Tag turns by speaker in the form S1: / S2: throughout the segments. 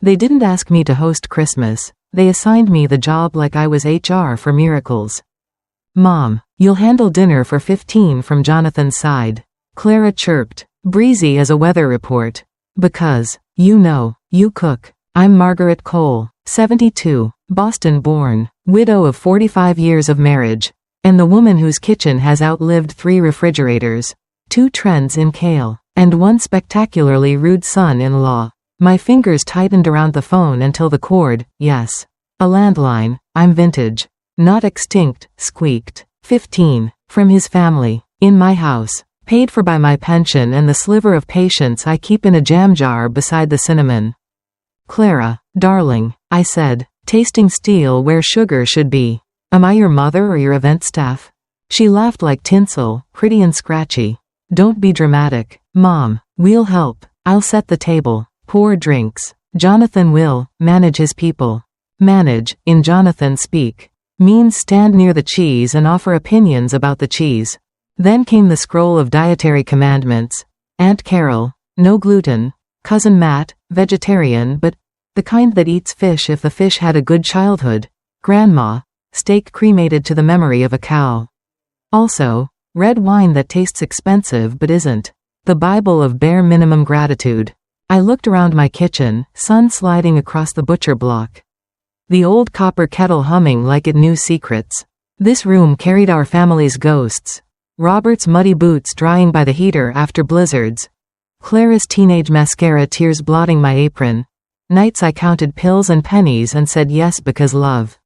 S1: They didn't ask me to host Christmas. They assigned me the job like I was HR for miracles. Mom, you'll handle dinner for 15 from Jonathan's side. Clara chirped, breezy as a weather report. Because, you cook. I'm Margaret Cole, 72, Boston-born, widow of 45 years of marriage, and the woman whose kitchen has outlived 3 refrigerators, 2 trends in kale, and 1 spectacularly rude son-in-law. My fingers tightened around the phone until the cord, yes. A landline, I'm vintage. Not extinct, squeaked. 15, from his family, in my house, paid for by my pension and the sliver of patience I keep in a jam jar beside the cinnamon. Clara, darling, I said, tasting steel where sugar should be. Am I your mother or your event staff? She laughed like tinsel, pretty and scratchy. Don't be dramatic. Mom, we'll help. I'll set the table. Pour drinks. Jonathan will manage his people. Manage, in Jonathan speak, means stand near the cheese and offer opinions about the cheese. Then came the scroll of dietary commandments. Aunt Carol, no gluten. Cousin Matt, vegetarian but the kind that eats fish if the fish had a good childhood. Grandma, steak cremated to the memory of a cow. Also, red wine that tastes expensive but isn't. The Bible of bare minimum gratitude. I looked around my kitchen, sun sliding across the butcher block. The old copper kettle humming like it knew secrets. This room carried our family's ghosts. Robert's muddy boots drying by the heater after blizzards. Clara's teenage mascara tears blotting my apron. Nights I counted pills and pennies and said yes because love.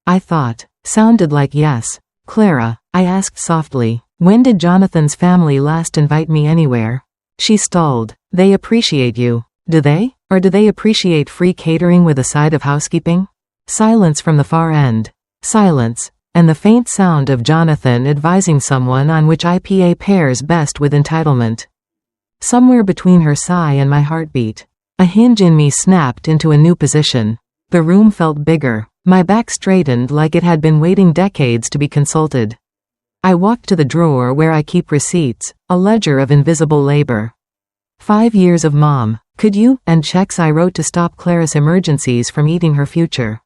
S1: I thought, sounded like yes. Clara, I asked softly, when did Jonathan's family last invite me anywhere? She stalled. They appreciate you. Do they? Or do they appreciate free catering with a side of housekeeping? Silence from the far end. Silence, and the faint sound of Jonathan advising someone on which IPA pairs best with entitlement. Somewhere between her sigh and my heartbeat, a hinge in me snapped into a new position. The room felt bigger. My back straightened like it had been waiting decades to be consulted. I walked to the drawer where I keep receipts, a ledger of invisible labor. 5 years of mom, could you, and checks I wrote to stop Clara's emergencies from eating her future.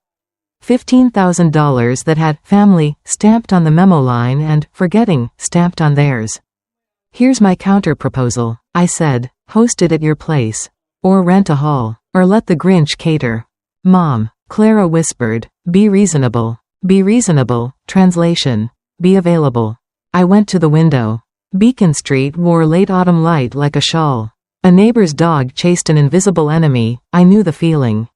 S1: $15,000 that had family stamped on the memo line and forgetting stamped on theirs. Here's my counter-proposal, I said, host it at your place. Or rent a hall. Or let the Grinch cater. Mom, Clara whispered, be reasonable. Be reasonable, translation. Be available. I went to the window. Beacon Street wore late autumn light like a shawl. A neighbor's dog chased an invisible enemy. I knew the feeling.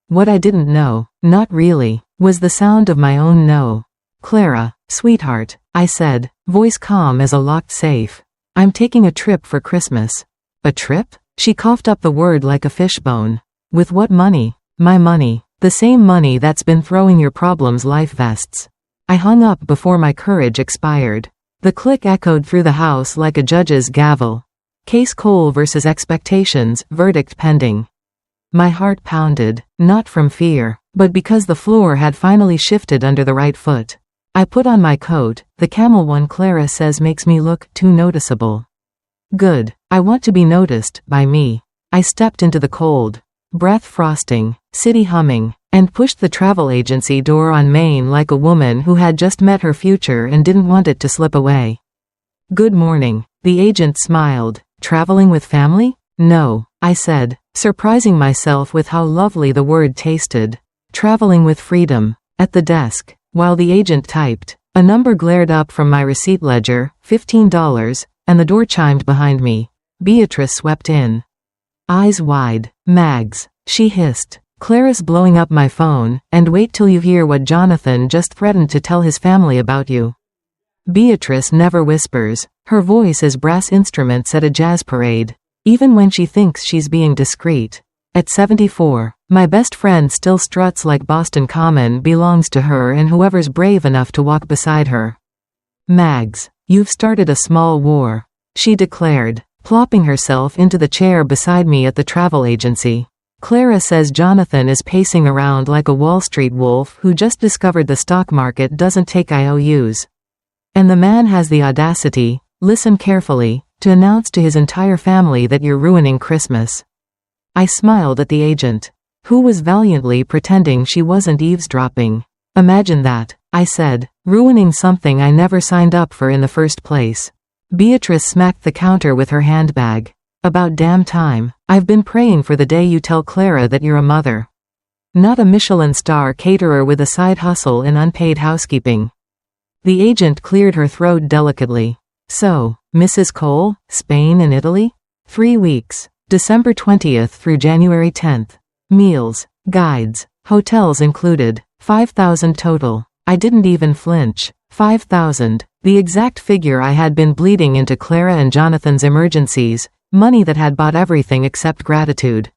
S1: What I didn't know, not really, was the sound of my own no. Clara, sweetheart, I said, voice calm as a locked safe. I'm taking a trip for Christmas. A trip? She coughed up the word like a fishbone. With what money? My money. The same money that's been throwing your problems life vests. I hung up before my courage expired. The click echoed through the house like a judge's gavel. Case Cole versus expectations, verdict pending. My heart pounded, not from fear, but because the floor had finally shifted under the right foot. I put on my coat, the camel one Clara says makes me look too noticeable. Good, I want to be noticed, by me. I stepped into the cold, breath frosting, city humming, and pushed the travel agency door on Main like a woman who had just met her future and didn't want it to slip away. Good morning, the agent smiled. Traveling with family? No, I said, surprising myself with how lovely the word tasted. Traveling with freedom. At the desk, while the agent typed, a number glared up from my receipt ledger, $15, and the door chimed behind me. Beatrice swept in. Eyes wide. Mags, she hissed. Clara's blowing up my phone, and wait till you hear what Jonathan just threatened to tell his family about you. Beatrice never whispers. Her voice is brass instruments at a jazz parade, even when she thinks she's being discreet. At 74, my best friend still struts like Boston Common belongs to her and whoever's brave enough to walk beside her. Mags, you've started a small war, she declared, plopping herself into the chair beside me at the travel agency. Clara says Jonathan is pacing around like a Wall Street wolf who just discovered the stock market doesn't take IOUs. And the man has the audacity, listen carefully, to announce to his entire family that you're ruining Christmas. I smiled at the agent. Who was valiantly pretending she wasn't eavesdropping. Imagine that, I said, ruining something I never signed up for in the first place. Beatrice smacked the counter with her handbag. About damn time. I've been praying for the day you tell Clara that you're a mother. Not a Michelin star caterer with a side hustle in unpaid housekeeping. The agent cleared her throat delicately. So, Mrs. Cole, Spain and Italy? 3 weeks. December 20th through January 10th. Meals, guides, hotels included. 5,000 total. I didn't even flinch. 5,000. The exact figure I had been bleeding into Clara and Jonathan's emergencies. Money that had bought everything except gratitude.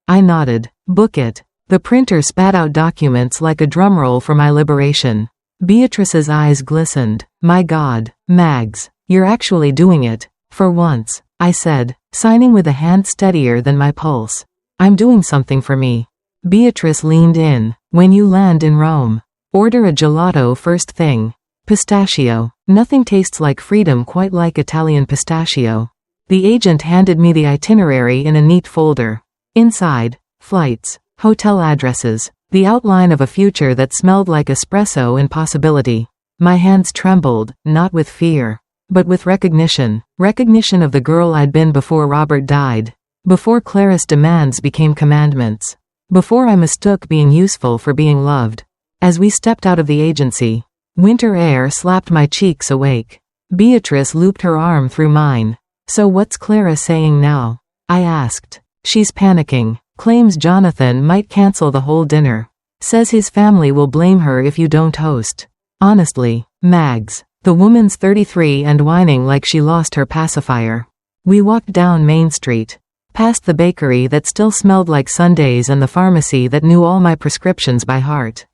S1: I nodded. Book it. The printer spat out documents like a drumroll for my liberation. Beatrice's eyes glistened. My God, Mags, you're actually doing it. For once, I said, signing with a hand steadier than my pulse. I'm doing something for me. Beatrice leaned in. When you land in Rome, order a gelato first thing. Pistachio. Nothing tastes like freedom quite like Italian pistachio. The agent handed me the itinerary in a neat folder. Inside, flights, hotel addresses, the outline of a future that smelled like espresso and possibility. My hands trembled, not with fear, but with recognition. Recognition of the girl I'd been before Robert died. Before Clara's demands became commandments. Before I mistook being useful for being loved. As we stepped out of the agency, winter air slapped my cheeks awake. Beatrice looped her arm through mine. So what's Clara saying now? I asked. She's panicking. Claims Jonathan might cancel the whole dinner. Says his family will blame her if you don't host. Honestly, Mags, the woman's 33 and whining like she lost her pacifier. We walked down Main Street. Past the bakery that still smelled like sundaes and the pharmacy that knew all my prescriptions by heart.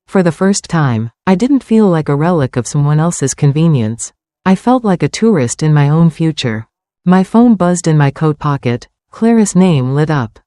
S1: For the first time, I didn't feel like a relic of someone else's convenience. I felt like a tourist in my own future. My phone buzzed in my coat pocket. Clara's name lit up.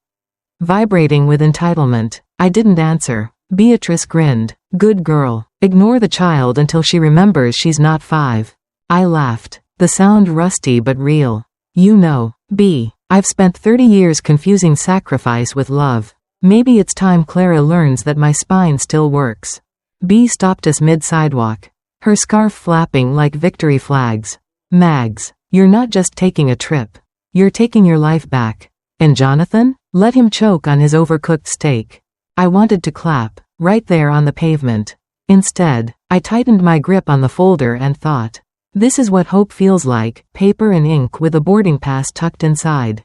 S1: Vibrating with entitlement. I didn't answer. Beatrice grinned. Good girl. Ignore the child until she remembers she's not 5. I laughed. The sound rusty but real. You know, B. I've spent 30 years confusing sacrifice with love. Maybe it's time Clara learns that my spine still works. B stopped us mid-sidewalk. Her scarf flapping like victory flags. Mags, you're not just taking a trip. You're taking your life back. And Jonathan? Let him choke on his overcooked steak. I wanted to clap, right there on the pavement. Instead, I tightened my grip on the folder and thought. This is what hope feels like, paper and ink with a boarding pass tucked inside.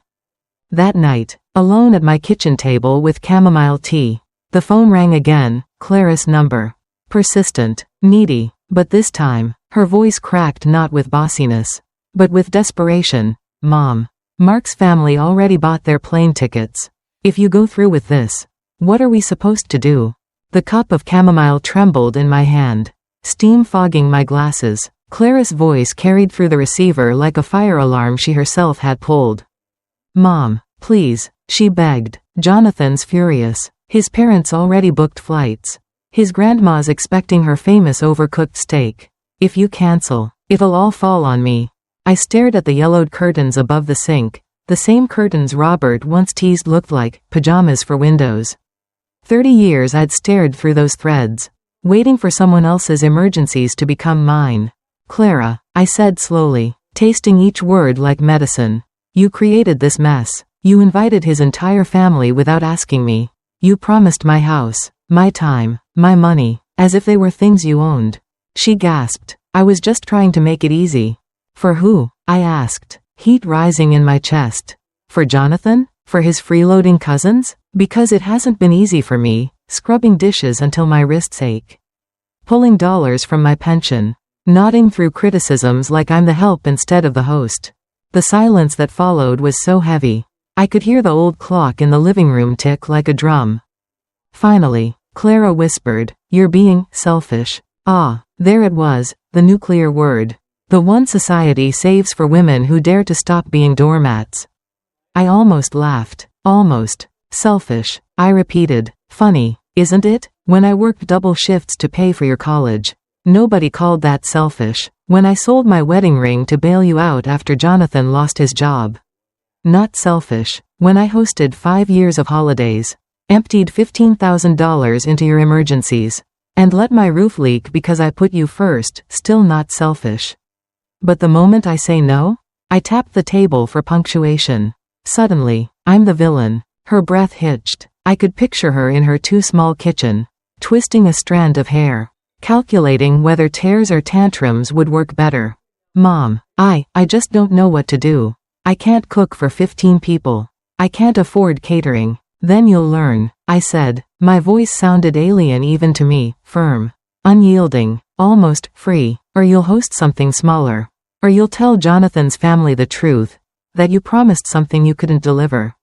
S1: That night, alone at my kitchen table with chamomile tea, the phone rang again, Clara's number. Persistent, needy, but this time, her voice cracked not with bossiness, but with desperation. Mom. Mark's family already bought their plane tickets. If you go through with this, what are we supposed to do? The cup of chamomile trembled in my hand, steam fogging my glasses. Clara's voice carried through the receiver like a fire alarm she herself had pulled. Mom, please, she begged. Jonathan's furious. His parents already booked flights. His grandma's expecting her famous overcooked steak. If you cancel, it'll all fall on me. I stared at the yellowed curtains above the sink, the same curtains Robert once teased looked like pajamas for windows. 30 years I'd stared through those threads, waiting for someone else's emergencies to become mine. Clara, I said slowly, tasting each word like medicine. You created this mess. You invited his entire family without asking me. You promised my house, my time, my money, as if they were things you owned. She gasped. I was just trying to make it easy. For who? I asked, heat rising in my chest. For Jonathan? For his freeloading cousins? Because it hasn't been easy for me, scrubbing dishes until my wrists ache. Pulling dollars from my pension. Nodding through criticisms like I'm the help instead of the host. The silence that followed was so heavy. I could hear the old clock in the living room tick like a drum. Finally, Clara whispered, "You're being selfish." Ah, there it was, the nuclear word. The one society saves for women who dare to stop being doormats. I almost laughed. Almost. Selfish, I repeated. Funny, isn't it? When I worked double shifts to pay for your college. Nobody called that selfish. When I sold my wedding ring to bail you out after Jonathan lost his job. Not selfish. When I hosted 5 years of holidays. Emptied $15,000 into your emergencies. And let my roof leak because I put you first, still not selfish. But the moment I say no? I tap the table for punctuation. Suddenly, I'm the villain. Her breath hitched. I could picture her in her too small kitchen, twisting a strand of hair, calculating whether tears or tantrums would work better. Mom, I just don't know what to do. I can't cook for 15 people. I can't afford catering. Then you'll learn, I said. My voice sounded alien even to me, firm, unyielding, almost free. Or you'll host something smaller. Or you'll tell Jonathan's family the truth, that you promised something you couldn't deliver.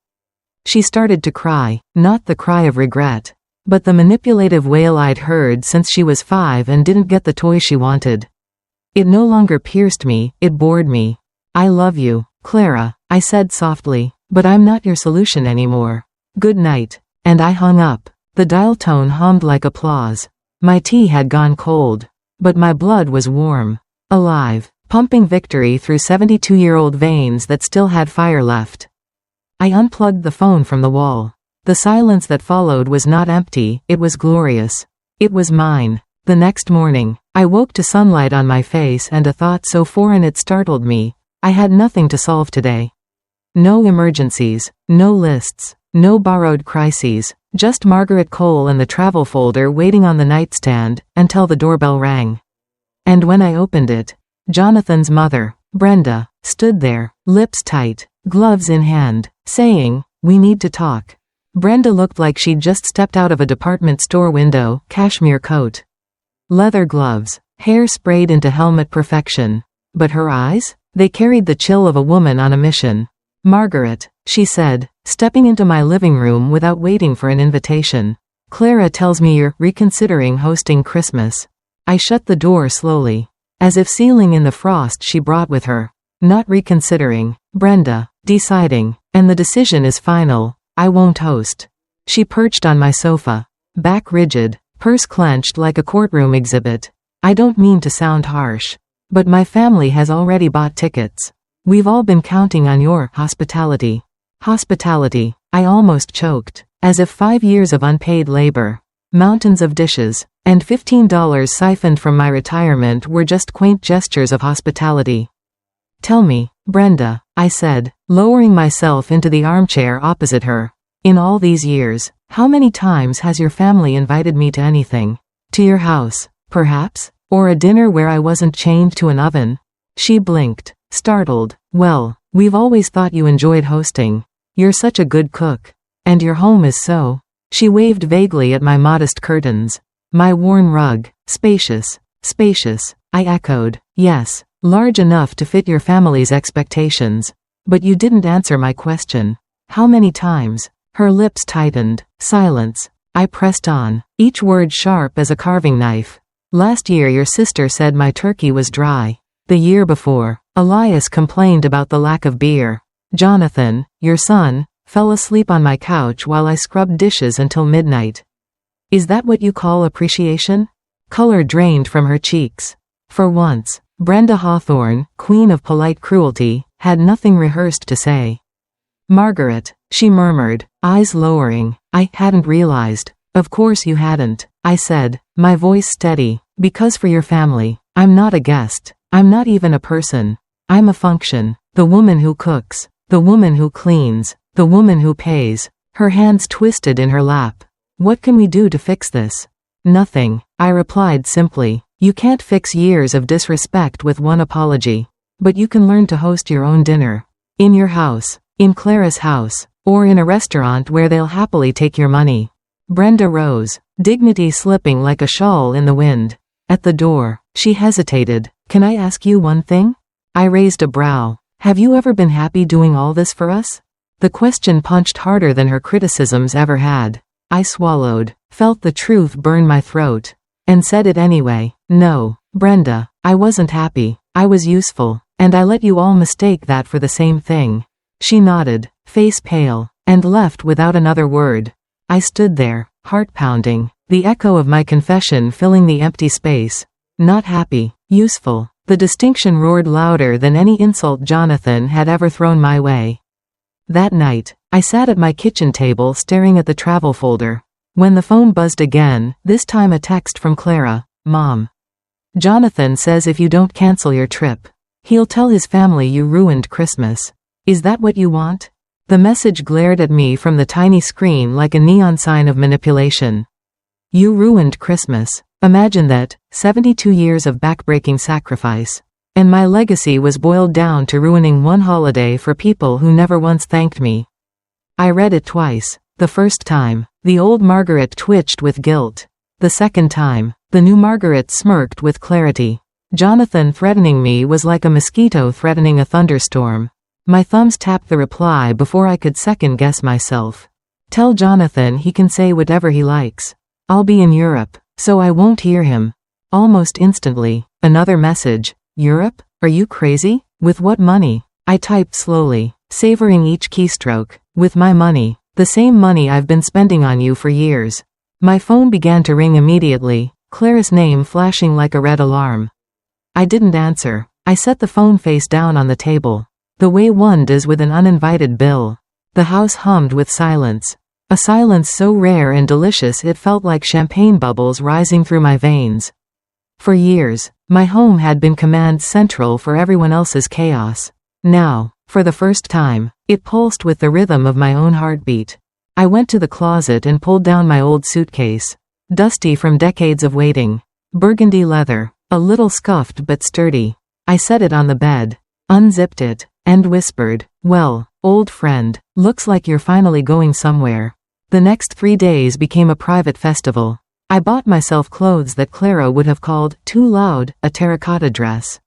S1: She started to cry, not the cry of regret, but the manipulative wail I'd heard since she was 5 and didn't get the toy she wanted. It no longer pierced me, it bored me. I love you, Clara, I said softly, but I'm not your solution anymore. Good night. And I hung up. The dial tone hummed like applause. My tea had gone cold, but my blood was warm, alive, pumping victory through 72-year-old veins that still had fire left. I unplugged the phone from the wall. The silence that followed was not empty, it was glorious. It was mine. The next morning, I woke to sunlight on my face and a thought so foreign it startled me. I had nothing to solve today. No emergencies, no lists, no borrowed crises, just Margaret Cole and the travel folder waiting on the nightstand until the doorbell rang. And when I opened it, Jonathan's mother, Brenda, stood there, lips tight, gloves in hand, saying, "We need to talk." Brenda looked like she'd just stepped out of a department store window, cashmere coat, leather gloves, hair sprayed into helmet perfection. But her eyes? They carried the chill of a woman on a mission. "Margaret," she said, stepping into my living room without waiting for an invitation. "Clara tells me you're reconsidering hosting Christmas." I shut the door slowly, as if sealing in the frost she brought with her. "Not reconsidering, Brenda, deciding, and the decision is final. I won't host." She perched on my sofa, back rigid, purse clenched like a courtroom exhibit. "I don't mean to sound harsh, but my family has already bought tickets. We've all been counting on your hospitality." Hospitality. I almost choked, as if 5 years of unpaid labor, mountains of dishes, and $15 siphoned from my retirement were just quaint gestures of hospitality. "Tell me, Brenda," I said, lowering myself into the armchair opposite her. "In all these years, how many times has your family invited me to anything? To your house, perhaps? Or a dinner where I wasn't chained to an oven?" She blinked, startled. "Well, we've always thought you enjoyed hosting. You're such a good cook. And your home is so." She waved vaguely at my modest curtains. "My worn rug. Spacious." "Spacious," I echoed. "Yes, large enough to fit your family's expectations. But you didn't answer my question. How many times?" Her lips tightened. Silence. I pressed on, each word sharp as a carving knife. "Last year your sister said my turkey was dry. The year before, Elias complained about the lack of beer. Jonathan, your son, fell asleep on my couch while I scrubbed dishes until midnight. Is that what you call appreciation?" Color drained from her cheeks. For once, Brenda Hawthorne, queen of polite cruelty, had nothing rehearsed to say. "Margaret," she murmured, eyes lowering. "I hadn't realized." "Of course you hadn't," I said, my voice steady. "Because for your family, I'm not a guest. I'm not even a person. I'm a function. The woman who cooks. The woman who cleans. The woman who pays." Her hands twisted in her lap. "What can we do to fix this?" "Nothing," I replied simply. "You can't fix years of disrespect with one apology. But you can learn to host your own dinner. In your house. In Clara's house. Or in a restaurant where they'll happily take your money." Brenda rose, dignity slipping like a shawl in the wind. At the door, she hesitated. "Can I ask you one thing?" I raised a brow. "Have you ever been happy doing all this for us?" The question punched harder than her criticisms ever had. I swallowed, felt the truth burn my throat, and said it anyway. "No, Brenda, I wasn't happy. I was useful, and I let you all mistake that for the same thing." She nodded, face pale, and left without another word. I stood there, heart pounding, the echo of my confession filling the empty space. Not happy, useful. The distinction roared louder than any insult Jonathan had ever thrown my way. That night, I sat at my kitchen table staring at the travel folder. When the phone buzzed again, this time a text from Clara. Mom. Jonathan says if you don't cancel your trip, he'll tell his family you ruined Christmas. Is that what you want? The message glared at me from the tiny screen like a neon sign of manipulation. You ruined Christmas. Imagine that, 72 years of backbreaking sacrifice. And my legacy was boiled down to ruining one holiday for people who never once thanked me. I read it twice. The first time, the old Margaret twitched with guilt. The second time, the new Margaret smirked with clarity. Jonathan threatening me was like a mosquito threatening a thunderstorm. My thumbs tapped the reply before I could second-guess myself. Tell Jonathan he can say whatever he likes. I'll be in Europe, so I won't hear him. Almost instantly, another message. Europe? Are you crazy? With what money? I typed slowly, savoring each keystroke. With my money. The same money I've been spending on you for years. My phone began to ring immediately, Clara's name flashing like a red alarm. I didn't answer. I set the phone face down on the table. The way one does with an uninvited bill. The house hummed with silence. A silence so rare and delicious it felt like champagne bubbles rising through my veins. For years, my home had been command central for everyone else's chaos. Now, for the first time, it pulsed with the rhythm of my own heartbeat. I went to the closet and pulled down my old suitcase. Dusty from decades of waiting. Burgundy leather, a little scuffed but sturdy. I set it on the bed, unzipped it, and whispered, "Well, old friend, looks like you're finally going somewhere." The next 3 days became a private festival. I bought myself clothes that Clara would have called too loud, a terracotta dress.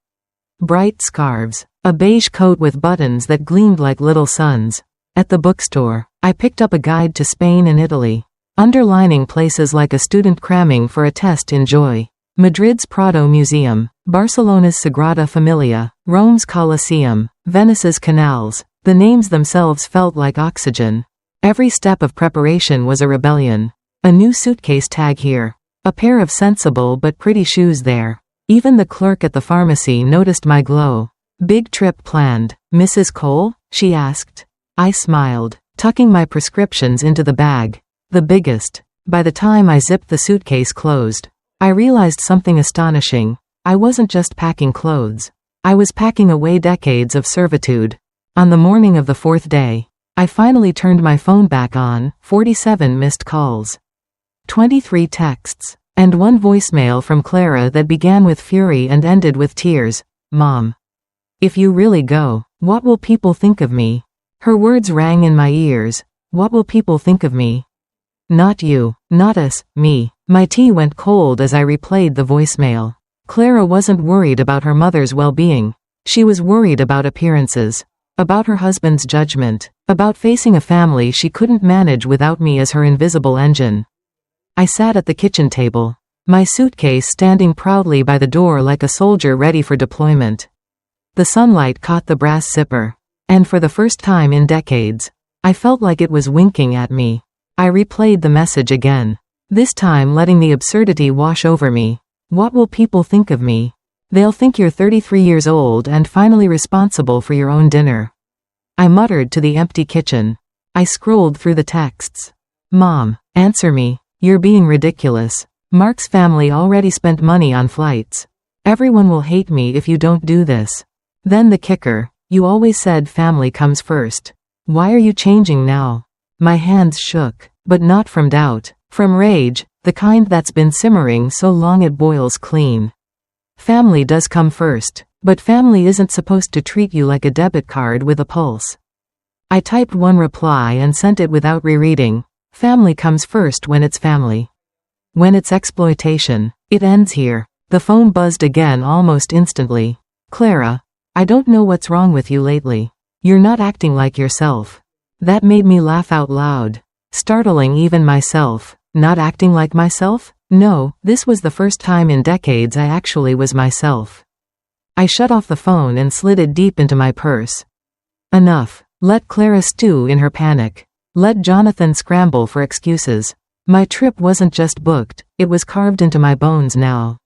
S1: Bright scarves, a beige coat with buttons that gleamed like little suns. At the bookstore, I picked up a guide to Spain and Italy, underlining places like a student cramming for a test in joy. Madrid's Prado Museum, Barcelona's Sagrada Familia, Rome's Colosseum, Venice's canals. The names themselves felt like oxygen. Every step of preparation was a rebellion. A new suitcase tag here. A pair of sensible but pretty shoes there. Even the clerk at the pharmacy noticed my glow. Big trip planned, Mrs. Cole? She asked. I smiled, tucking my prescriptions into the bag. The biggest. By the time I zipped the suitcase closed, I realized something astonishing. I wasn't just packing clothes. I was packing away decades of servitude. On the morning of the 4th day, I finally turned my phone back on. 47 missed calls. 23 texts. And one voicemail from Clara that began with fury and ended with tears. Mom. If you really go, what will people think of me? Her words rang in my ears. What will people think of me? Not you, not us, me. My tea went cold as I replayed the voicemail. Clara wasn't worried about her mother's well-being. She was worried about appearances. About her husband's judgment. About facing a family she couldn't manage without me as her invisible engine. I sat at the kitchen table, my suitcase standing proudly by the door like a soldier ready for deployment. The sunlight caught the brass zipper, and for the first time in decades, I felt like it was winking at me. I replayed the message again, this time letting the absurdity wash over me. What will people think of me? They'll think you're 33 years old and finally responsible for your own dinner. I muttered to the empty kitchen. I scrolled through the texts. Mom, answer me. You're being ridiculous. Mark's family already spent money on flights. Everyone will hate me if you don't do this. Then the kicker, you always said family comes first. Why are you changing now? My hands shook, but not from doubt, from rage, the kind that's been simmering so long it boils clean. Family does come first, but family isn't supposed to treat you like a debit card with a pulse. I typed one reply and sent it without rereading. Family comes first when it's family. When it's exploitation, it ends here. The phone buzzed again almost instantly. Clara, I don't know what's wrong with you lately. You're not acting like yourself. That made me laugh out loud, startling even myself. Not acting like myself? No, this was the first time in decades I actually was myself. I shut off the phone and slid it deep into my purse. Enough. Let Clara stew in her panic. Let Jonathan scramble for excuses. My trip wasn't just booked, it was carved into my bones now.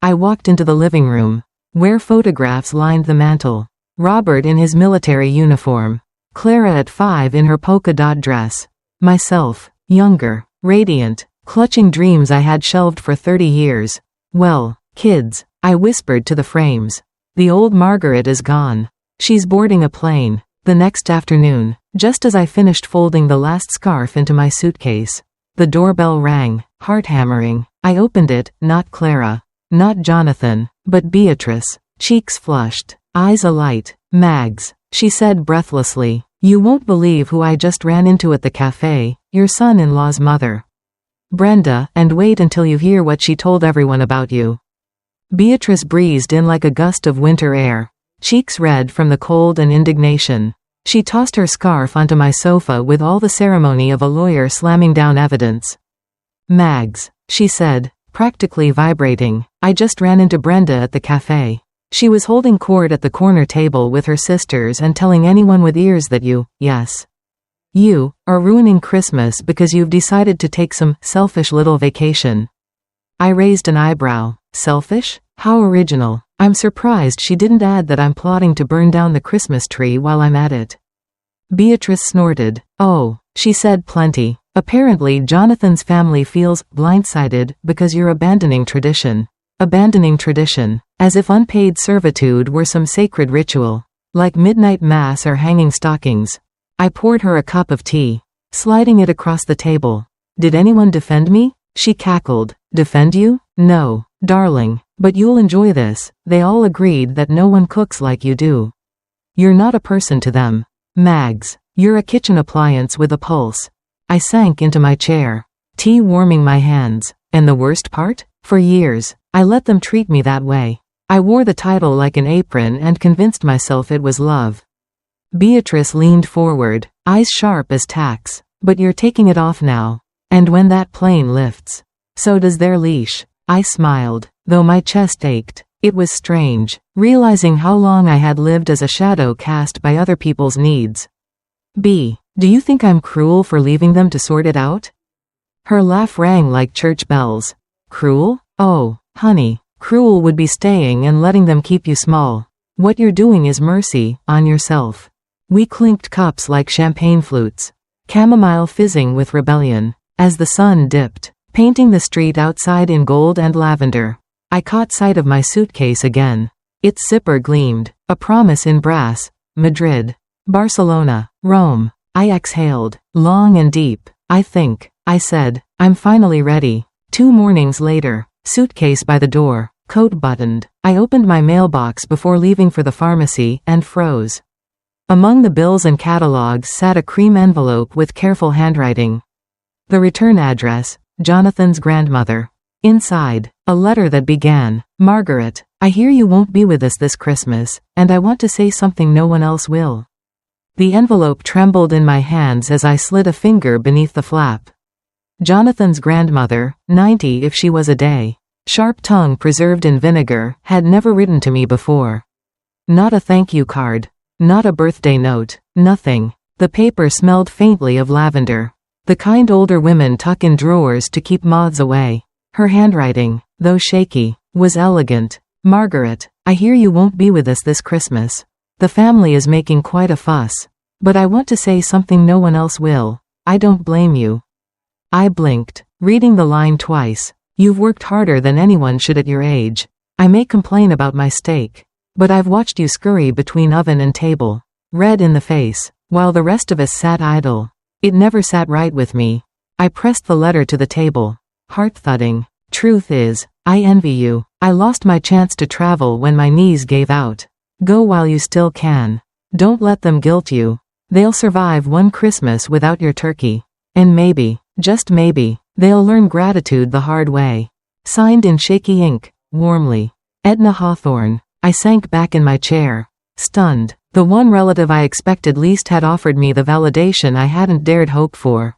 S1: I walked into the living room, where photographs lined the mantel. Robert in his military uniform. Clara at 5 in her polka dot dress. Myself, younger, radiant, clutching dreams I had shelved for 30 years. Well, kids, I whispered to the frames. The old Margaret is gone. She's boarding a plane. The next afternoon, just as I finished folding the last scarf into my suitcase, the doorbell rang, heart-hammering. I opened it, not Clara, not Jonathan, but Beatrice, cheeks flushed, eyes alight. Mags, she said breathlessly, you won't believe who I just ran into at the cafe, your son-in-law's mother. Brenda, and wait until you hear what she told everyone about you. Beatrice breezed in like a gust of winter air, cheeks red from the cold and indignation. She tossed her scarf onto my sofa with all the ceremony of a lawyer slamming down evidence. Mags, she said, practically vibrating, I just ran into Brenda at the cafe. She was holding court at the corner table with her sisters and telling anyone with ears that you, yes, you, are ruining Christmas because you've decided to take some selfish little vacation. I raised an eyebrow. Selfish? How original. I'm surprised she didn't add that I'm plotting to burn down the Christmas tree while I'm at it. Beatrice snorted. Oh, she said plenty. Apparently Jonathan's family feels blindsided because you're abandoning tradition. Abandoning tradition. As if unpaid servitude were some sacred ritual. Like midnight mass or hanging stockings. I poured her a cup of tea, sliding it across the table. Did anyone defend me? She cackled. Defend you? No, darling, but you'll enjoy this. They all agreed that no one cooks like you do. You're not a person to them. Mags, you're a kitchen appliance with a pulse. I sank into my chair, tea warming my hands. And the worst part? For years, I let them treat me that way. I wore the title like an apron and convinced myself it was love. Beatrice leaned forward, eyes sharp as tacks. But you're taking it off now. And when that plane lifts, so does their leash. I smiled, though my chest ached. It was strange, realizing how long I had lived as a shadow cast by other people's needs. B, do you think I'm cruel for leaving them to sort it out? Her laugh rang like church bells. Cruel? Oh, honey, cruel would be staying and letting them keep you small. What you're doing is mercy, on yourself. We clinked cups like champagne flutes, chamomile fizzing with rebellion. As the sun dipped, painting the street outside in gold and lavender, I caught sight of my suitcase again. Its zipper gleamed, a promise in brass. Madrid, Barcelona, Rome. I exhaled, long and deep. I think, I said, I'm finally ready. 2 mornings later, suitcase by the door, coat buttoned, I opened my mailbox before leaving for the pharmacy and froze. Among the bills and catalogs sat a cream envelope with careful handwriting. The return address, Jonathan's grandmother. Inside, a letter that began, Margaret, I hear you won't be with us this Christmas, and I want to say something no one else will. The envelope trembled in my hands as I slid a finger beneath the flap. Jonathan's grandmother, 90 if she was a day, sharp tongue preserved in vinegar, had never written to me before. Not a thank you card. Not a birthday note. Nothing. The paper smelled faintly of lavender. The kind older women tuck in drawers to keep moths away. Her handwriting, though shaky, was elegant. Margaret, I hear you won't be with us this Christmas. The family is making quite a fuss. But I want to say something no one else will. I don't blame you. I blinked, reading the line twice. You've worked harder than anyone should at your age. I may complain about my steak, but I've watched you scurry between oven and table, red in the face, while the rest of us sat idle. It never sat right with me. I pressed the letter to the table, heart thudding. Truth is, I envy you. I lost my chance to travel when my knees gave out. Go while you still can. Don't let them guilt you. They'll survive one Christmas without your turkey. And maybe, just maybe, they'll learn gratitude the hard way. Signed in shaky ink, warmly. Edna Hawthorne. I sank back in my chair, stunned. The one relative I expected least had offered me the validation I hadn't dared hope for.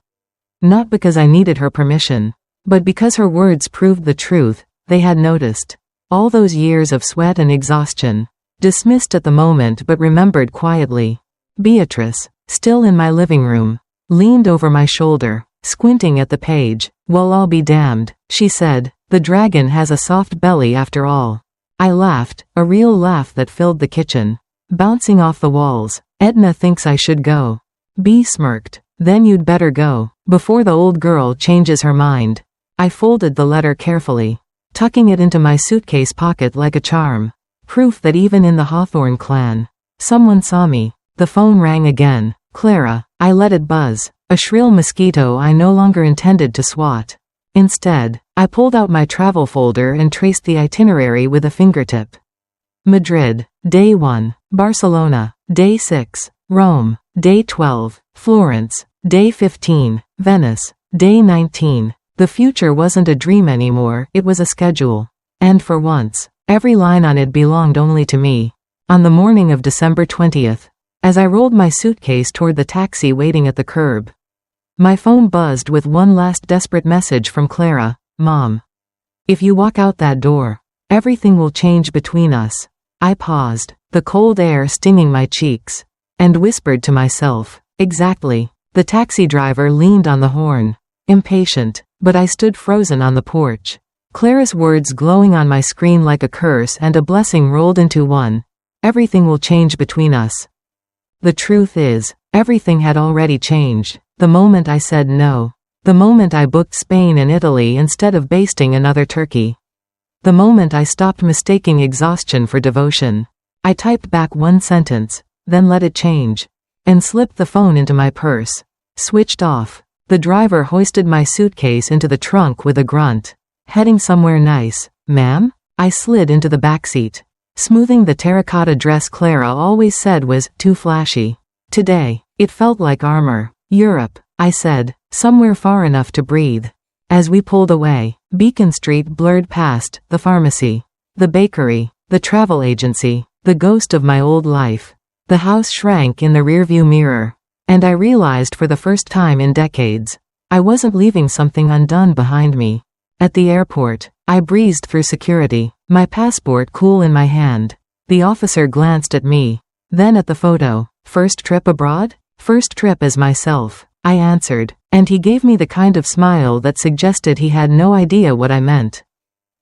S1: Not because I needed her permission, but because her words proved the truth they had noticed. All those years of sweat and exhaustion, dismissed at the moment but remembered quietly. Beatrice, still in my living room, leaned over my shoulder, squinting at the page. Well, I'll be damned, she said. The dragon has a soft belly after all. I laughed, a real laugh that filled the kitchen, bouncing off the walls. Edna thinks I should go. B smirked. Then you'd better go, before the old girl changes her mind. I folded the letter carefully, tucking it into my suitcase pocket like a charm. Proof that even in the Hawthorne clan, someone saw me. The phone rang again. Clara. I let it buzz. A shrill mosquito I no longer intended to swat. Instead, I pulled out my travel folder and traced the itinerary with a fingertip. Madrid, Day 1. Barcelona, Day 6. Rome, Day 12. Florence, Day 15. Venice, Day 19. The future wasn't a dream anymore, it was a schedule. And for once, every line on it belonged only to me. On the morning of December 20th, as I rolled my suitcase toward the taxi waiting at the curb, my phone buzzed with one last desperate message from Clara. Mom. If you walk out that door, everything will change between us. I paused, the cold air stinging my cheeks, and whispered to myself, exactly. The taxi driver leaned on the horn, impatient, but I stood frozen on the porch. Clara's words glowing on my screen like a curse and a blessing rolled into one. Everything will change between us. The truth is, everything had already changed. The moment I said no. The moment I booked Spain and Italy instead of basting another turkey. The moment I stopped mistaking exhaustion for devotion. I typed back one sentence, then let it change, and slipped the phone into my purse. Switched off. The driver hoisted my suitcase into the trunk with a grunt. Heading somewhere nice, ma'am? I slid into the backseat, smoothing the terracotta dress Clara always said was too flashy. Today, it felt like armor. Europe, I said, somewhere far enough to breathe. As we pulled away, Beacon Street blurred past, the pharmacy, the bakery, the travel agency, the ghost of my old life. The house shrank in the rearview mirror, and I realized for the first time in decades, I wasn't leaving something undone behind me. At the airport, I breezed through security, my passport cool in my hand. The officer glanced at me, then at the photo. First trip abroad? First trip as myself, I answered, and he gave me the kind of smile that suggested he had no idea what I meant.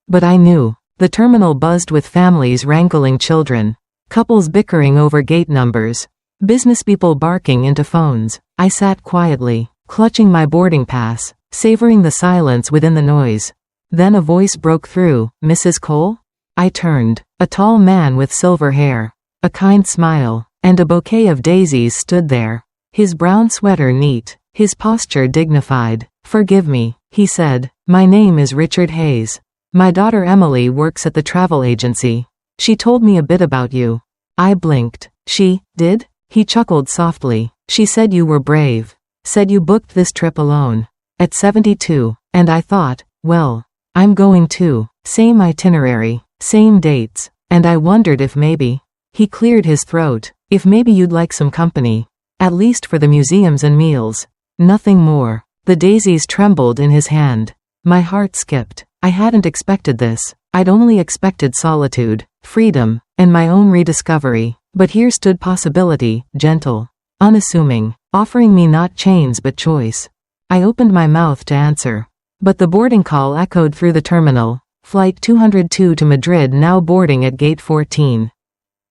S1: But I knew. The terminal buzzed with families wrangling children, couples bickering over gate numbers, businesspeople barking into phones. I sat quietly, clutching my boarding pass, savoring the silence within the noise. Then a voice broke through. Mrs. Cole? I turned. A tall man with silver hair, a kind smile, and a bouquet of daisies stood there. His brown sweater neat, his posture dignified. Forgive me, he said. My name is Richard Hayes. My daughter Emily works at the travel agency. She told me a bit about you. I blinked. She did? He chuckled softly. She said you were brave. Said you booked this trip alone. At 72. And I thought, well, I'm going too. Same itinerary, same dates. And I wondered if maybe. He cleared his throat. If maybe you'd like some company. At least for the museums and meals. Nothing more. The daisies trembled in his hand. My heart skipped. I hadn't expected this. I'd only expected solitude, freedom, and my own rediscovery. But here stood possibility, gentle, unassuming, offering me not chains but choice. I opened my mouth to answer. But the boarding call echoed through the terminal. Flight 202 to Madrid now boarding at gate 14.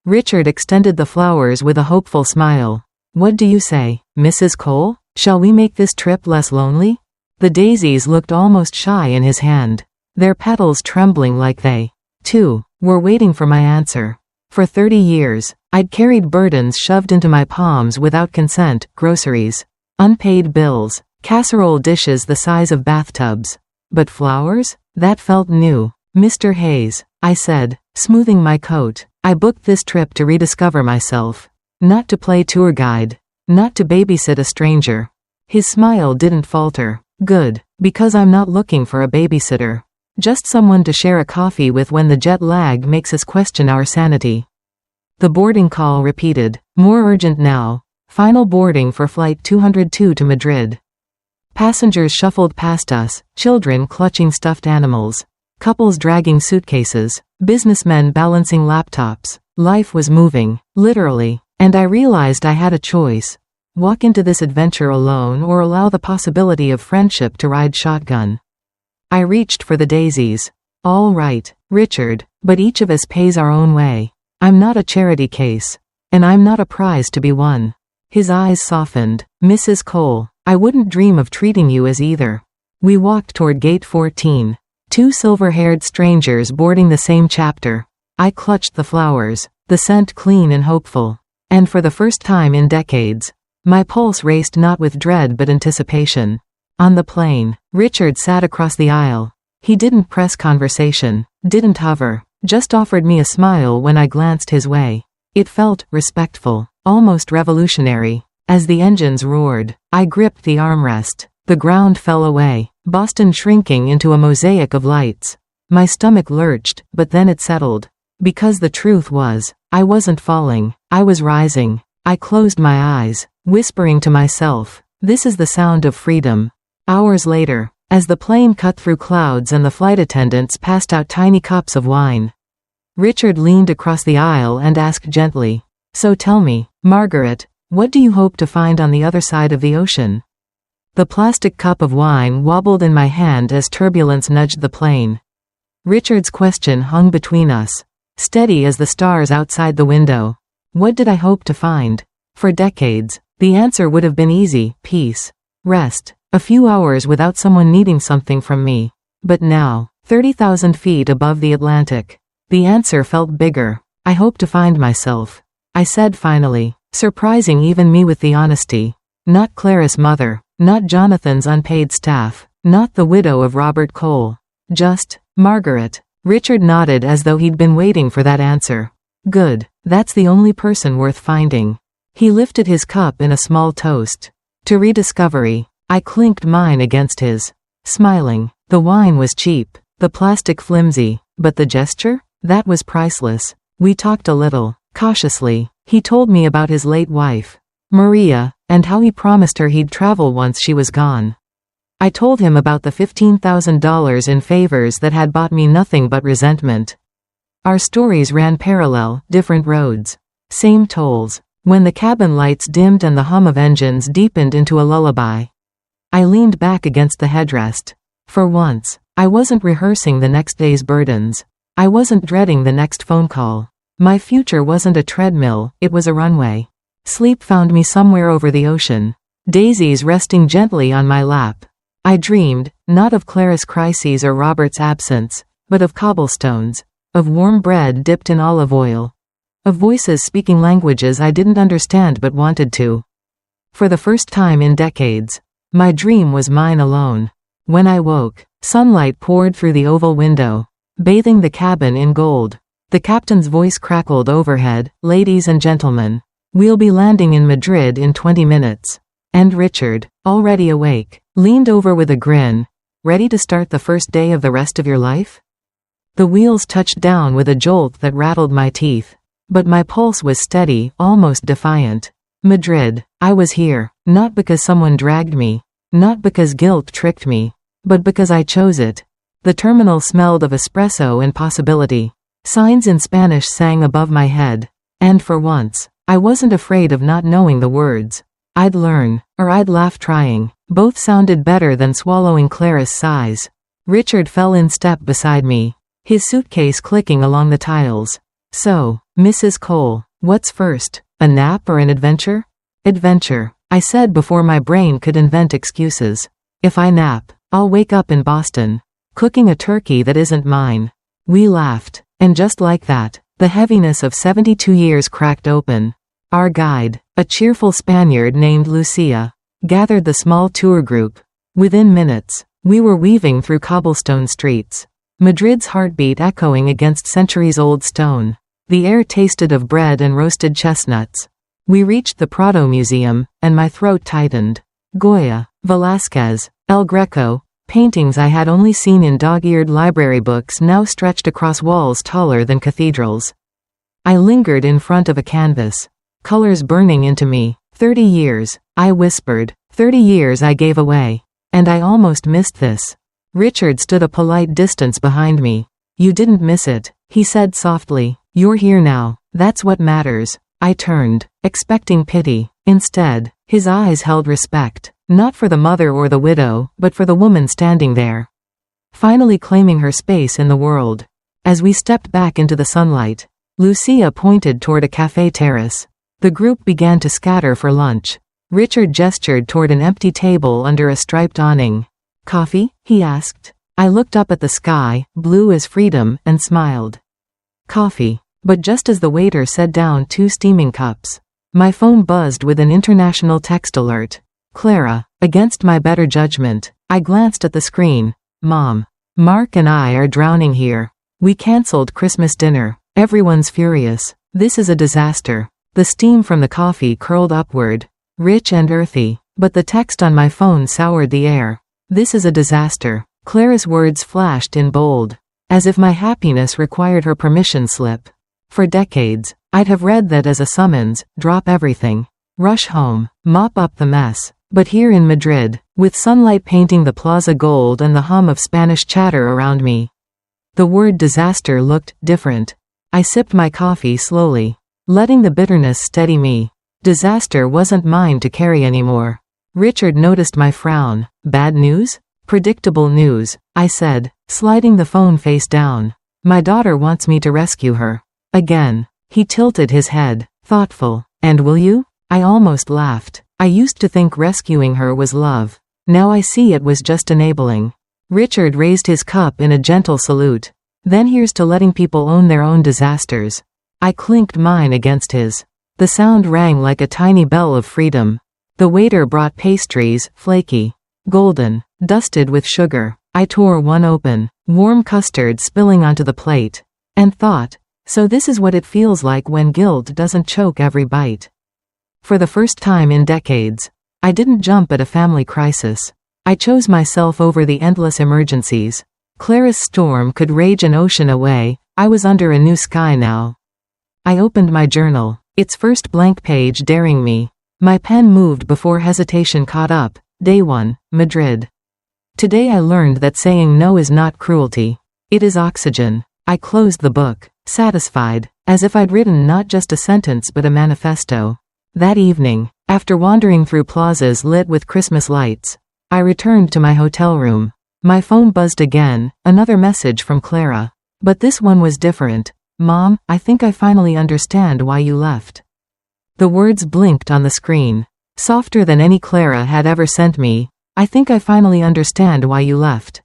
S1: Richard extended the flowers with a hopeful smile. What do you say, Mrs. Cole? Shall we make this trip less lonely? The daisies looked almost shy in his hand, their petals trembling like they, too, were waiting for my answer. For 30 years, I'd carried burdens shoved into my palms without consent, groceries, unpaid bills, casserole dishes the size of bathtubs. But flowers? That felt new. Mr. Hayes, I said, smoothing my coat, I booked this trip to rediscover myself. Not to play tour guide. Not to babysit a stranger. His smile didn't falter. Good, because I'm not looking for a babysitter. Just someone to share a coffee with when the jet lag makes us question our sanity. The boarding call repeated. More urgent now. Final boarding for flight 202 to Madrid. Passengers shuffled past us, children clutching stuffed animals, couples dragging suitcases, businessmen balancing laptops. Life was moving, literally. And I realized I had a choice. Walk into this adventure alone or allow the possibility of friendship to ride shotgun. I reached for the daisies. All right, Richard, but each of us pays our own way. I'm not a charity case. And I'm not a prize to be won. His eyes softened. Mrs. Cole, I wouldn't dream of treating you as either. We walked toward gate 14. Two silver-haired strangers boarding the same chapter. I clutched the flowers, the scent clean and hopeful. And for the first time in decades, my pulse raced not with dread but anticipation. On the plane, Richard sat across the aisle. He didn't press conversation, didn't hover, just offered me a smile when I glanced his way. It felt respectful, almost revolutionary. As the engines roared, I gripped the armrest. The ground fell away, Boston shrinking into a mosaic of lights. My stomach lurched, but then it settled. Because the truth was, I wasn't falling, I was rising. I closed my eyes, whispering to myself, this is the sound of freedom. Hours later, as the plane cut through clouds and the flight attendants passed out tiny cups of wine, Richard leaned across the aisle and asked gently, so tell me, Margaret, what do you hope to find on the other side of the ocean? The plastic cup of wine wobbled in my hand as turbulence nudged the plane. Richard's question hung between us, steady as the stars outside the window. What did I hope to find? For decades, the answer would have been easy: peace, rest, a few hours without someone needing something from me. But now, 30,000 feet above the Atlantic, the answer felt bigger. I hope to find myself, I said finally, surprising even me with the honesty. Not Clara's mother, not Jonathan's unpaid staff, not the widow of Robert Cole. Just Margaret. Richard nodded as though he'd been waiting for that answer. Good, that's the only person worth finding. He lifted his cup in a small toast. To rediscovery. I clinked mine against his. Smiling. The wine was cheap, the plastic flimsy, but the gesture? That was priceless. We talked a little, cautiously. He told me about his late wife, Maria, and how he promised her he'd travel once she was gone. I told him about the $15,000 in favors that had bought me nothing but resentment. Our stories ran parallel, different roads. Same tolls. When the cabin lights dimmed and the hum of engines deepened into a lullaby, I leaned back against the headrest. For once, I wasn't rehearsing the next day's burdens. I wasn't dreading the next phone call. My future wasn't a treadmill, it was a runway. Sleep found me somewhere over the ocean, daisies resting gently on my lap. I dreamed, not of Clara's crises or Robert's absence, but of cobblestones, of warm bread dipped in olive oil, of voices speaking languages I didn't understand but wanted to. For the first time in decades, my dream was mine alone. When I woke, sunlight poured through the oval window, bathing the cabin in gold. The captain's voice crackled overhead, ladies and gentlemen, we'll be landing in Madrid in 20 minutes. And Richard, already awake, leaned over with a grin. Ready to start the first day of the rest of your life? The wheels touched down with a jolt that rattled my teeth. But my pulse was steady, almost defiant. Madrid. I was here, not because someone dragged me, not because guilt tricked me, but because I chose it. The terminal smelled of espresso and possibility. Signs in Spanish sang above my head. And for once, I wasn't afraid of not knowing the words. I'd learn, or I'd laugh trying. Both sounded better than swallowing Clara's sighs. Richard fell in step beside me, his suitcase clicking along the tiles. So, Mrs. Cole, what's first, a nap or an adventure? Adventure, I said before my brain could invent excuses. If I nap, I'll wake up in Boston, cooking a turkey that isn't mine. We laughed, and just like that, the heaviness of 72 years cracked open. Our guide, a cheerful Spaniard named Lucia, gathered the small tour group. Within minutes, we were weaving through cobblestone streets, Madrid's heartbeat echoing against centuries-old stone. The air tasted of bread and roasted chestnuts. We reached the Prado Museum, and my throat tightened. Goya, Velázquez, El Greco, paintings I had only seen in dog-eared library books now stretched across walls taller than cathedrals. I lingered in front of a canvas, colors burning into me. 30 years, I whispered. 30 years I gave away. And I almost missed this. Richard stood a polite distance behind me. You didn't miss it, he said softly. You're here now, that's what matters. I turned, expecting pity. Instead, his eyes held respect, not for the mother or the widow, but for the woman standing there, finally claiming her space in the world. As we stepped back into the sunlight, Lucia pointed toward a café terrace. The group began to scatter for lunch. Richard gestured toward an empty table under a striped awning. "Coffee?" he asked. I looked up at the sky, blue as freedom, and smiled. "Coffee." But just as the waiter set down 2 steaming cups, my phone buzzed with an international text alert. "Clara." Against my better judgment, I glanced at the screen. "Mom. Mark and I are drowning here. We cancelled Christmas dinner. Everyone's furious. This is a disaster." The steam from the coffee curled upward, rich and earthy, but the text on my phone soured the air. "This is a disaster." Clara's words flashed in bold, as if my happiness required her permission slip. For decades, I'd have read that as a summons: drop everything, rush home, mop up the mess. But here in Madrid, with sunlight painting the plaza gold and the hum of Spanish chatter around me, the word disaster looked different. I sipped my coffee slowly, letting the bitterness steady me. Disaster wasn't mine to carry anymore. Richard noticed my frown. "Bad news?" "Predictable news," I said, sliding the phone face down. "My daughter wants me to rescue her. Again." He tilted his head, thoughtful. "And will you?" I almost laughed. I used to think rescuing her was love. Now I see it was just enabling. Richard raised his cup in a gentle salute. "Then here's to letting people own their own disasters." I clinked mine against his. The sound rang like a tiny bell of freedom. The waiter brought pastries, flaky, golden, dusted with sugar. I tore one open, warm custard spilling onto the plate, and thought, so this is what it feels like when guilt doesn't choke every bite. For the first time in decades, I didn't jump at a family crisis. I chose myself over the endless emergencies. Clara's storm could rage an ocean away. I was under a new sky now. I opened my journal, its first blank page daring me. My pen moved before hesitation caught up. Day 1, Madrid. Today I learned that saying no is not cruelty. It is oxygen. I closed the book, satisfied, as if I'd written not just a sentence but a manifesto. That evening, after wandering through plazas lit with Christmas lights, I returned to my hotel room. My phone buzzed again, another message from Clara. But this one was different. "Mom, I think I finally understand why you left." The words blinked on the screen, softer than any Clara had ever sent me. "I think I finally understand why you left."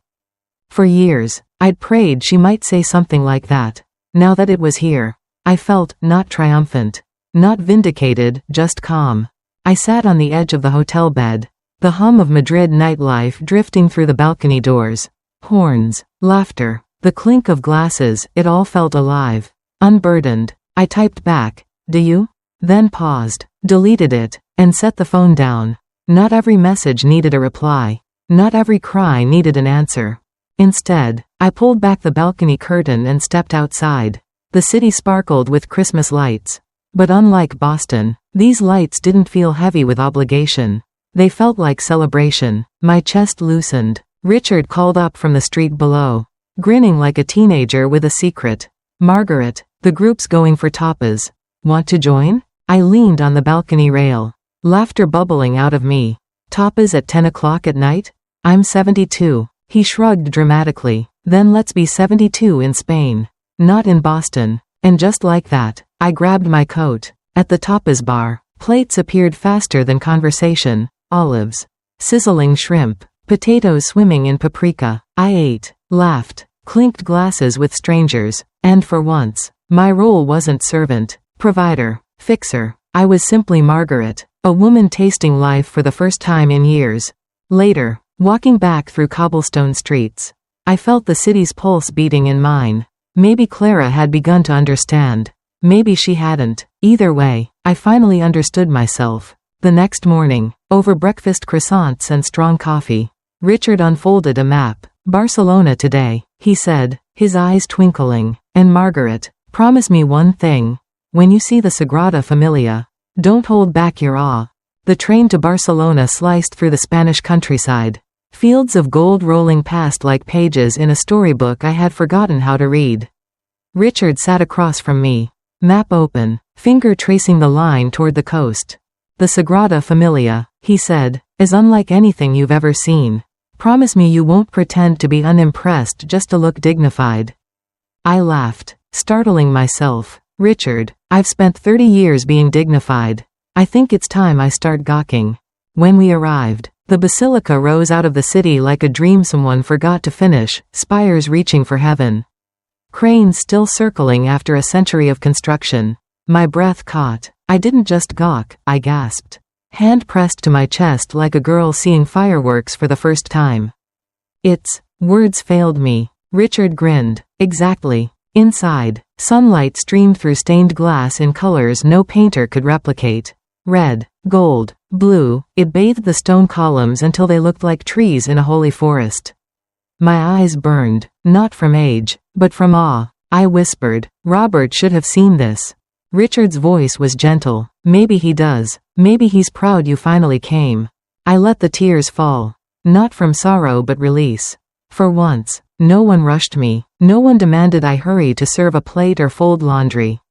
S1: For years, I'd prayed she might say something like that. Now that it was here, I felt, not triumphant, not vindicated, just calm. I sat on the edge of the hotel bed, the hum of Madrid nightlife drifting through the balcony doors. Horns, laughter, the clink of glasses, it all felt alive. Unburdened, I typed back, "Do you?" Then paused, deleted it, and set the phone down. Not every message needed a reply. Not every cry needed an answer. Instead, I pulled back the balcony curtain and stepped outside. The city sparkled with Christmas lights. But unlike Boston, these lights didn't feel heavy with obligation. They felt like celebration. My chest loosened. Richard called up from the street below, grinning like a teenager with a secret. "Margaret, the group's going for tapas. Want to join?" I leaned on the balcony rail, laughter bubbling out of me. "Tapas at 10 o'clock at night? I'm 72. He shrugged dramatically. "Then let's be 72 in Spain. Not in Boston." And just like that, I grabbed my coat. At the tapas bar, plates appeared faster than conversation. Olives, sizzling shrimp, potatoes swimming in paprika. I ate, laughed, clinked glasses with strangers, and for once, my role wasn't servant, provider, fixer. I was simply Margaret, a woman tasting life for the first time in years. Later, walking back through cobblestone streets, I felt the city's pulse beating in mine. Maybe Clara had begun to understand. Maybe she hadn't. Either way, I finally understood myself. The next morning, over breakfast croissants and strong coffee, Richard unfolded a map. "Barcelona today," he said, his eyes twinkling. "And Margaret, promise me one thing. When you see the Sagrada Familia, don't hold back your awe." The train to Barcelona sliced through the Spanish countryside. Fields of gold rolling past like pages in a storybook I had forgotten how to read. Richard sat across from me, map open, finger tracing the line toward the coast. "The Sagrada Familia," he said, "is unlike anything you've ever seen. Promise me you won't pretend to be unimpressed just to look dignified." I laughed, startling myself. Richard, I've spent 30 years being dignified. I think it's time I start gawking. When we arrived, the basilica rose out of the city like a dream someone forgot to finish, spires reaching for heaven. Cranes still circling after a century of construction. My breath caught. I didn't just gawk, I gasped. Hand pressed to my chest like a girl seeing fireworks for the first time. Words failed me. Richard grinned. Exactly. Inside, sunlight streamed through stained glass in colors no painter could replicate. Red, gold, blue, it bathed the stone columns until they looked like trees in a holy forest. My eyes burned, not from age, but from awe. I whispered, Robert should have seen this. Richard's voice was gentle. Maybe he does. Maybe he's proud you finally came. I let the tears fall. Not from sorrow but release. For once, no one rushed me. No one demanded I hurry to serve a plate or fold laundry.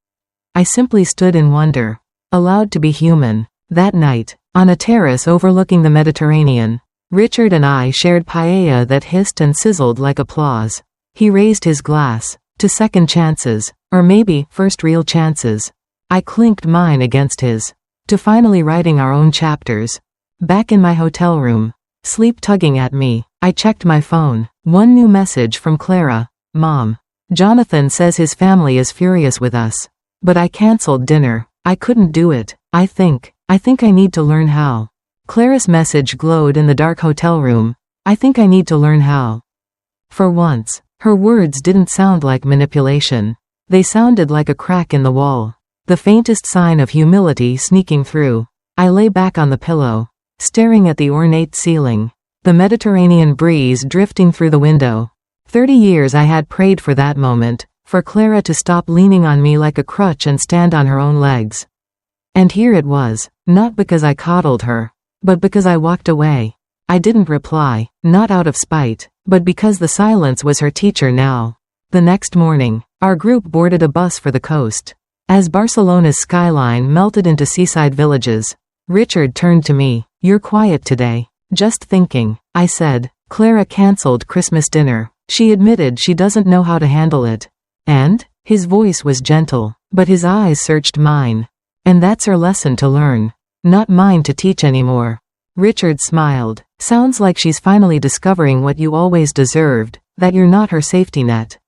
S1: I simply stood in wonder. Allowed to be human. That night, on a terrace overlooking the Mediterranean, Richard and I shared paella that hissed and sizzled like applause. He raised his glass. To second chances. Or maybe, first real chances. I clinked mine against his. To finally writing our own chapters. Back in my hotel room. Sleep tugging at me, I checked my phone. One new message from Clara. Mom. Jonathan says his family is furious with us. But I cancelled dinner. I couldn't do it. I think I need to learn how. Clara's message glowed in the dark hotel room. I think I need to learn how. For once, her words didn't sound like manipulation. They sounded like a crack in the wall. The faintest sign of humility sneaking through. I lay back on the pillow, staring at the ornate ceiling. The Mediterranean breeze drifting through the window. 30 years I had prayed for that moment, for Clara to stop leaning on me like a crutch and stand on her own legs. And here it was, not because I coddled her, but because I walked away. I didn't reply, not out of spite, but because the silence was her teacher now. The next morning, our group boarded a bus for the coast. As Barcelona's skyline melted into seaside villages, Richard turned to me. You're quiet today. Just thinking, I said. Clara cancelled Christmas dinner. She admitted she doesn't know how to handle it. And? His voice was gentle, but his eyes searched mine. And that's her lesson to learn. Not mine to teach anymore. Richard smiled. Sounds like she's finally discovering what you always deserved, that you're not her safety net.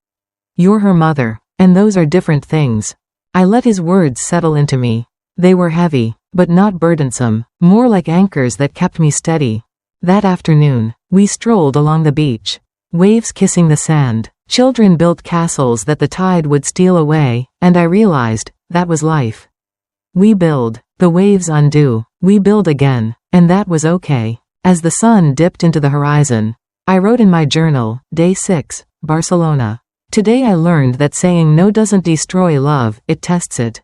S1: You're her mother, and those are different things. I let his words settle into me. They were heavy, but not burdensome, more like anchors that kept me steady. That afternoon, we strolled along the beach. Waves kissing the sand. Children built castles that the tide would steal away, and I realized, that was life. We build, the waves undo, we build again, and that was okay. As the sun dipped into the horizon, I wrote in my journal, Day 6, Barcelona. Today I learned that saying no doesn't destroy love, it tests it.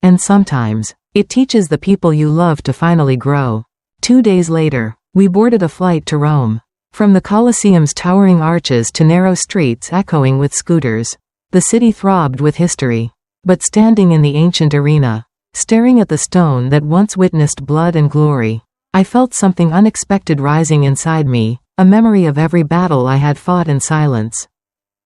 S1: And sometimes, it teaches the people you love to finally grow. 2 days later, we boarded a flight to Rome. From the Colosseum's towering arches to narrow streets echoing with scooters, the city throbbed with history. But standing in the ancient arena, staring at the stone that once witnessed blood and glory, I felt something unexpected rising inside me, a memory of every battle I had fought in silence.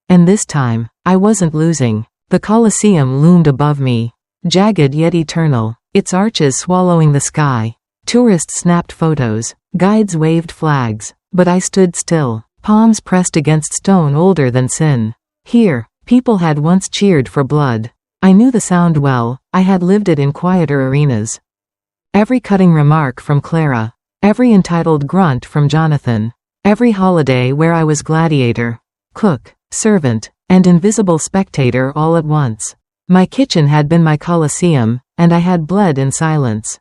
S1: And this time, I wasn't losing. The Colosseum loomed above me, jagged yet eternal, its arches swallowing the sky. Tourists snapped photos, guides waved flags, but I stood still, palms pressed against stone older than sin. Here, people had once cheered for blood. I knew the sound well, I had lived it in quieter arenas. Every cutting remark from Clara, every entitled grunt from Jonathan, every holiday where I was gladiator, cook, servant, and invisible spectator all at once. My kitchen had been my Colosseum, and I had bled in silence.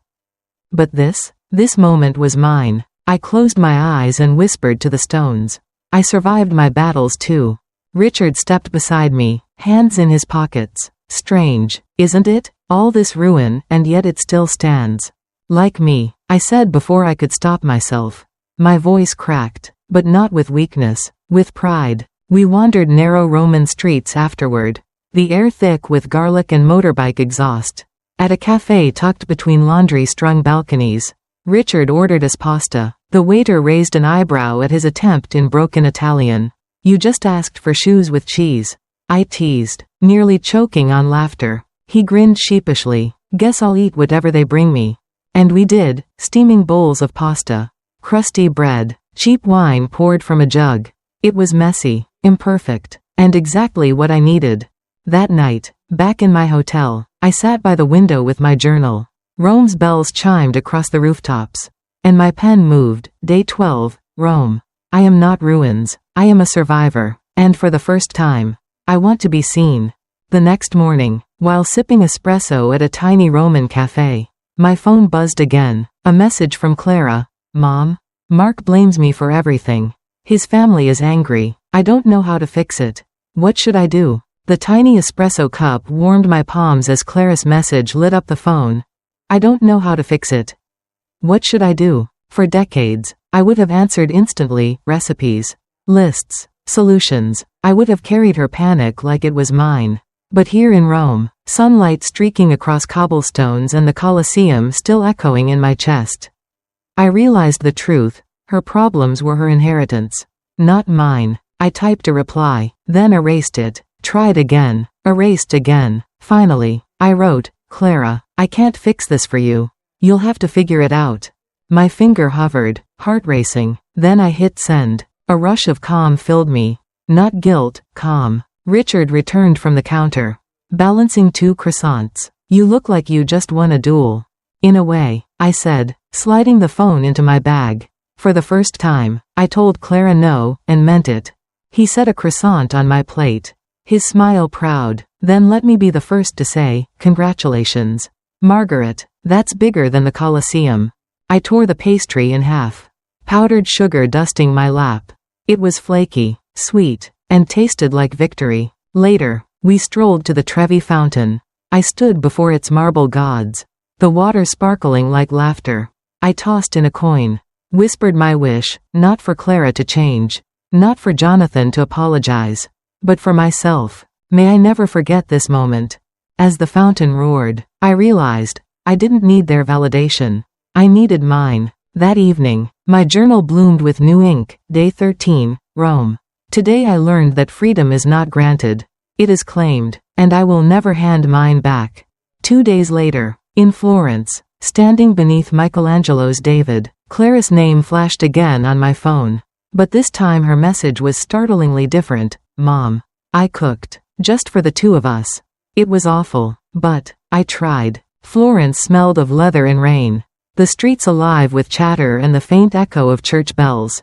S1: But this moment was mine. I closed my eyes and whispered to the stones. I survived my battles too. Richard stepped beside me, hands in his pockets. Strange, isn't it? All this ruin, and yet it still stands. Like me, I said before I could stop myself. My voice cracked, but not with weakness, with pride. We wandered narrow Roman streets afterward, the air thick with garlic and motorbike exhaust. At a cafe tucked between laundry-strung balconies, Richard ordered us pasta. The waiter raised an eyebrow at his attempt in broken Italian. You just asked for shoes with cheese. I teased, nearly choking on laughter. He grinned sheepishly. Guess I'll eat whatever they bring me. And we did, steaming bowls of pasta, crusty bread, cheap wine poured from a jug. It was messy, imperfect, and exactly what I needed. That night, back in my hotel, I sat by the window with my journal. Rome's bells chimed across the rooftops. And my pen moved. Day 12, Rome. I am not ruins. I am a survivor. And for the first time, I want to be seen. The next morning, while sipping espresso at a tiny Roman cafe, my phone buzzed again. A message from Clara. Mom? Mark blames me for everything. His family is angry. I don't know how to fix it. What should I do? The tiny espresso cup warmed my palms as Clara's message lit up the phone. I don't know how to fix it. What should I do? For decades, I would have answered instantly, recipes, lists, solutions. I would have carried her panic like it was mine. But here in Rome, sunlight streaking across cobblestones and the Colosseum still echoing in my chest, I realized the truth. Her problems were her inheritance, not mine. I typed a reply, then erased it, tried again, erased again. Finally, I wrote, Clara, I can't fix this for you. You'll have to figure it out. My finger hovered, heart racing. Then I hit send. A rush of calm filled me. Not guilt, calm. Richard returned from the counter, balancing 2 croissants. You look like you just won a duel. In a way, I said, sliding the phone into my bag. For the first time, I told Clara no, and meant it. He set a croissant on my plate, his smile proud, then let me be the first to say, congratulations. Margaret, that's bigger than the Colosseum. I tore the pastry in half, powdered sugar dusting my lap. It was flaky, sweet, and tasted like victory. Later, we strolled to the Trevi fountain. I stood before its marble gods, the water sparkling like laughter. I tossed in a coin, whispered my wish, not for Clara to change, not for Jonathan to apologize, but for myself. May I never forget this moment. As the fountain roared, I realized, I didn't need their validation. I needed mine. That evening, my journal bloomed with new ink. Day 13, Rome. Today I learned that freedom is not granted. It is claimed, and I will never hand mine back. 2 days later, in Florence, standing beneath Michelangelo's David, Clara's name flashed again on my phone. But this time her message was startlingly different. Mom. I cooked. Just for the 2 of us. It was awful, but I tried. Florence smelled of leather and rain. The streets alive with chatter and the faint echo of church bells.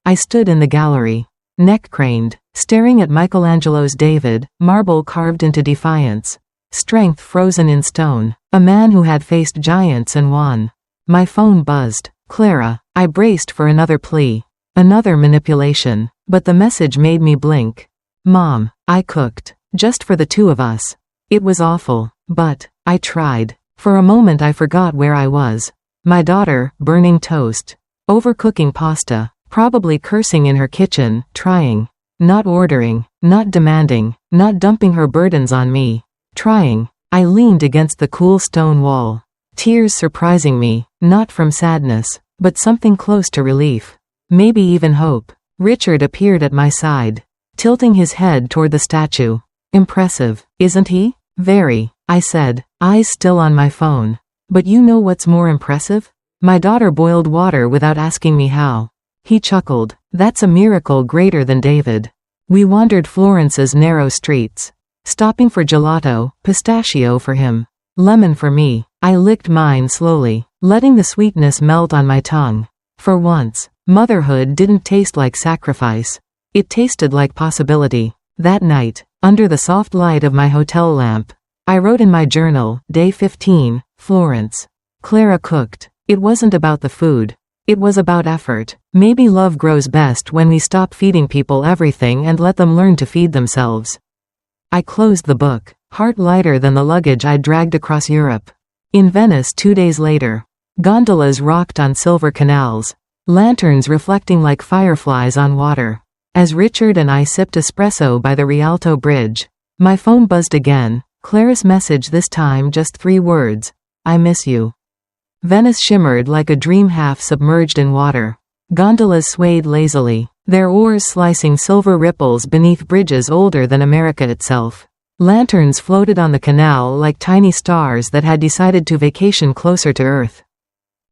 S1: I stood in the gallery, neck craned, staring at Michelangelo's David, marble carved into defiance, strength frozen in stone, a man who had faced giants and won. My phone buzzed. Clara. I braced for another plea, another manipulation, but the message made me blink. Mom, I cooked. Just for the 2 of us. It was awful, but I tried. For a moment I forgot where I was. My daughter, burning toast, overcooking pasta, probably cursing in her kitchen, trying, not ordering, not demanding, not dumping her burdens on me, trying. I leaned against the cool stone wall, tears surprising me, not from sadness, but something close to relief, maybe even hope. Richard appeared at my side, tilting his head toward the statue. Impressive, isn't he? Very, I said, eyes still on my phone. But you know what's more impressive? My daughter boiled water without asking me how. He chuckled. That's a miracle greater than David. We wandered Florence's narrow streets, stopping for gelato, pistachio for him, lemon for me. I licked mine slowly, letting the sweetness melt on my tongue. For once, motherhood didn't taste like sacrifice. It tasted like possibility. That night, under the soft light of my hotel lamp, I wrote in my journal, Day 15, Florence. Clara cooked. It wasn't about the food. It was about effort. Maybe love grows best when we stop feeding people everything and let them learn to feed themselves. I closed the book, heart lighter than the luggage I'd dragged across Europe. In Venice 2 days later, gondolas rocked on silver canals, lanterns reflecting like fireflies on water. As Richard and I sipped espresso by the Rialto Bridge, my phone buzzed again. Clara's message, this time just 3 words. I miss you. Venice shimmered like a dream half submerged in water. Gondolas swayed lazily, their oars slicing silver ripples beneath bridges older than America itself. Lanterns floated on the canal like tiny stars that had decided to vacation closer to Earth.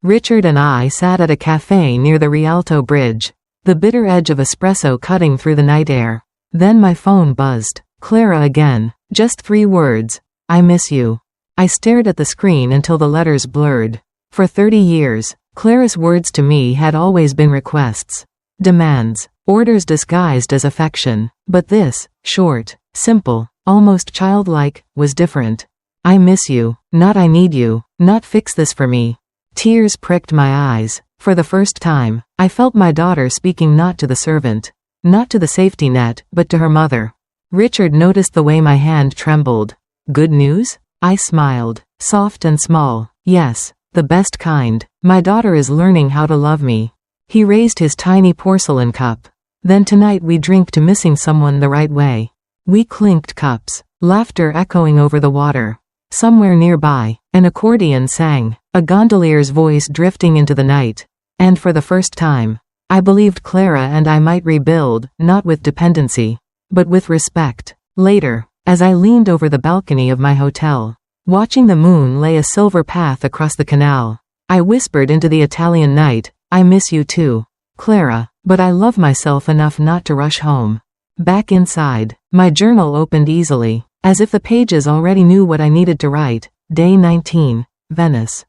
S1: Richard and I sat at a cafe near the Rialto Bridge, the bitter edge of espresso cutting through the night air. Then my phone buzzed. Clara again. Just 3 words. I miss you. I stared at the screen until the letters blurred. For 30 years, Clara's words to me had always been requests, demands, orders disguised as affection. But this, short, simple, almost childlike, was different. I miss you, not I need you, not fix this for me. Tears pricked my eyes. For the first time, I felt my daughter speaking not to the servant, not to the safety net, but to her mother. Richard noticed the way my hand trembled. Good news? I smiled, soft and small. Yes, the best kind. My daughter is learning how to love me. He raised his tiny porcelain cup. Then tonight we drink to missing someone the right way. We clinked cups, laughter echoing over the water. Somewhere nearby, an accordion sang, a gondolier's voice drifting into the night. And for the first time, I believed Clara and I might rebuild, not with dependency, but with respect. Later, as I leaned over the balcony of my hotel, watching the moon lay a silver path across the canal, I whispered into the Italian night, I miss you too, Clara, but I love myself enough not to rush home. Back inside, my journal opened easily, as if the pages already knew what I needed to write. Day 19, Venice.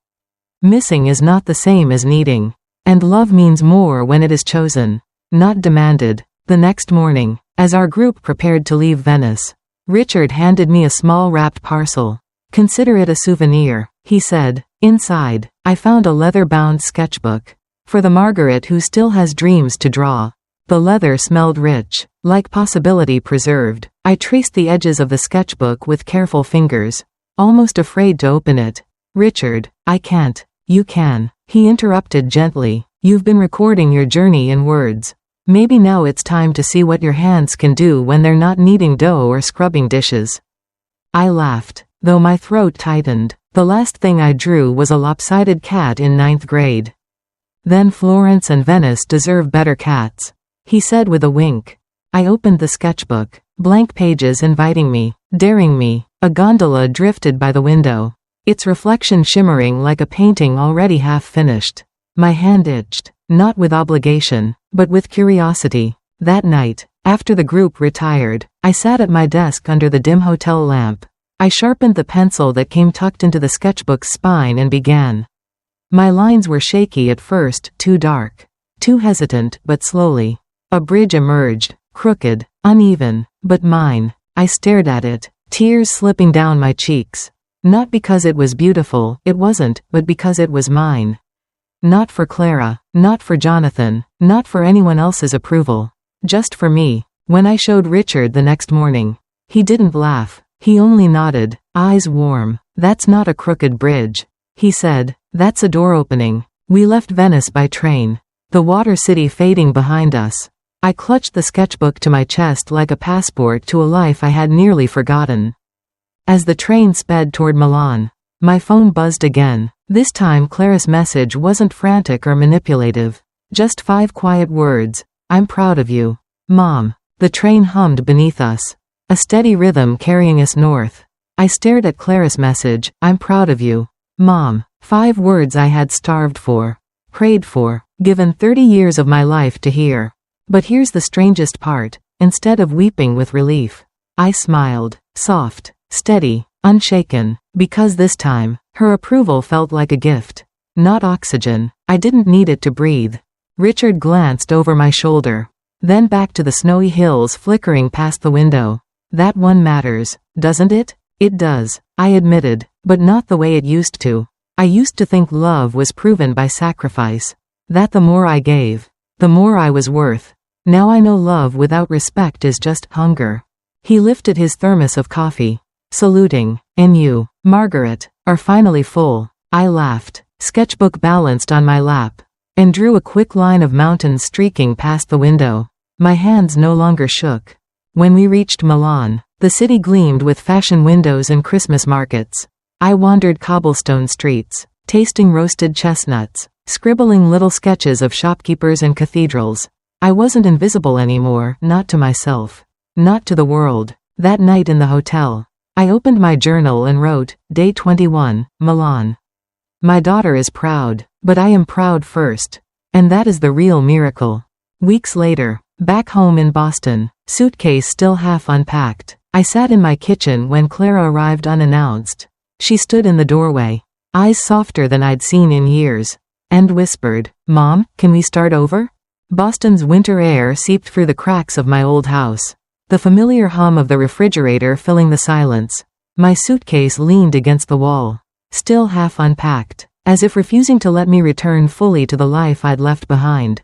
S1: Missing is not the same as needing. And love means more when it is chosen, not demanded. The next morning, as our group prepared to leave Venice, Richard handed me a small wrapped parcel. Consider it a souvenir, he said. Inside, I found a leather-bound sketchbook. For the Margaret who still has dreams to draw. The leather smelled rich, like possibility preserved. I traced the edges of the sketchbook with careful fingers, almost afraid to open it. Richard, I can't. You can. He interrupted gently. You've been recording your journey in words. Maybe now it's time to see what your hands can do when they're not kneading dough or scrubbing dishes. I laughed, though my throat tightened. The last thing I drew was a lopsided cat in 9th grade. Then Florence and Venice deserve better cats, he said with a wink. I opened the sketchbook, blank pages inviting me, daring me. A gondola drifted by the window, its reflection shimmering like a painting already half finished. My hand itched, not with obligation, but with curiosity. That night, after the group retired, I sat at my desk under the dim hotel lamp. I sharpened the pencil that came tucked into the sketchbook's spine and began. My lines were shaky at first, too dark, too hesitant, but slowly. A bridge emerged, crooked, uneven, but mine. I stared at it, tears slipping down my cheeks. Not because it was beautiful, it wasn't, but because it was mine. Not for Clara, not for Jonathan, not for anyone else's approval. Just for me. When I showed Richard the next morning, he didn't laugh. He only nodded, eyes warm. That's not a crooked bridge, he said. That's a door opening. We left Venice by train, the water city fading behind us. I clutched the sketchbook to my chest like a passport to a life I had nearly forgotten. As the train sped toward Milan, my phone buzzed again. This time Clara's message wasn't frantic or manipulative. Just 5 quiet words. I'm proud of you, Mom. The train hummed beneath us, a steady rhythm carrying us north. I stared at Clara's message. I'm proud of you, Mom. 5 words I had starved for, prayed for, given 30 years of my life to hear. But here's the strangest part. Instead of weeping with relief, I smiled, soft, steady, unshaken, because this time, her approval felt like a gift. Not oxygen. I didn't need it to breathe. Richard glanced over my shoulder, then back to the snowy hills flickering past the window. That one matters, doesn't it? It does, I admitted, but not the way it used to. I used to think love was proven by sacrifice. That the more I gave, the more I was worth. Now I know love without respect is just hunger. He lifted his thermos of coffee, saluting. And you, Margaret, are finally full. I laughed, sketchbook balanced on my lap, and drew a quick line of mountains streaking past the window. My hands no longer shook. When we reached Milan, the city gleamed with fashion windows and Christmas markets. I wandered cobblestone streets, tasting roasted chestnuts, scribbling little sketches of shopkeepers and cathedrals. I wasn't invisible anymore, not to myself, not to the world. That night in the hotel, I opened my journal and wrote, Day 21, Milan. My daughter is proud, but I am proud first. And that is the real miracle. Weeks later, back home in Boston, suitcase still half unpacked, I sat in my kitchen when Clara arrived unannounced. She stood in the doorway, eyes softer than I'd seen in years, and whispered, Mom, can we start over? Boston's winter air seeped through the cracks of my old house. The familiar hum of the refrigerator filling the silence. My suitcase leaned against the wall, still half unpacked, as if refusing to let me return fully to the life I'd left behind.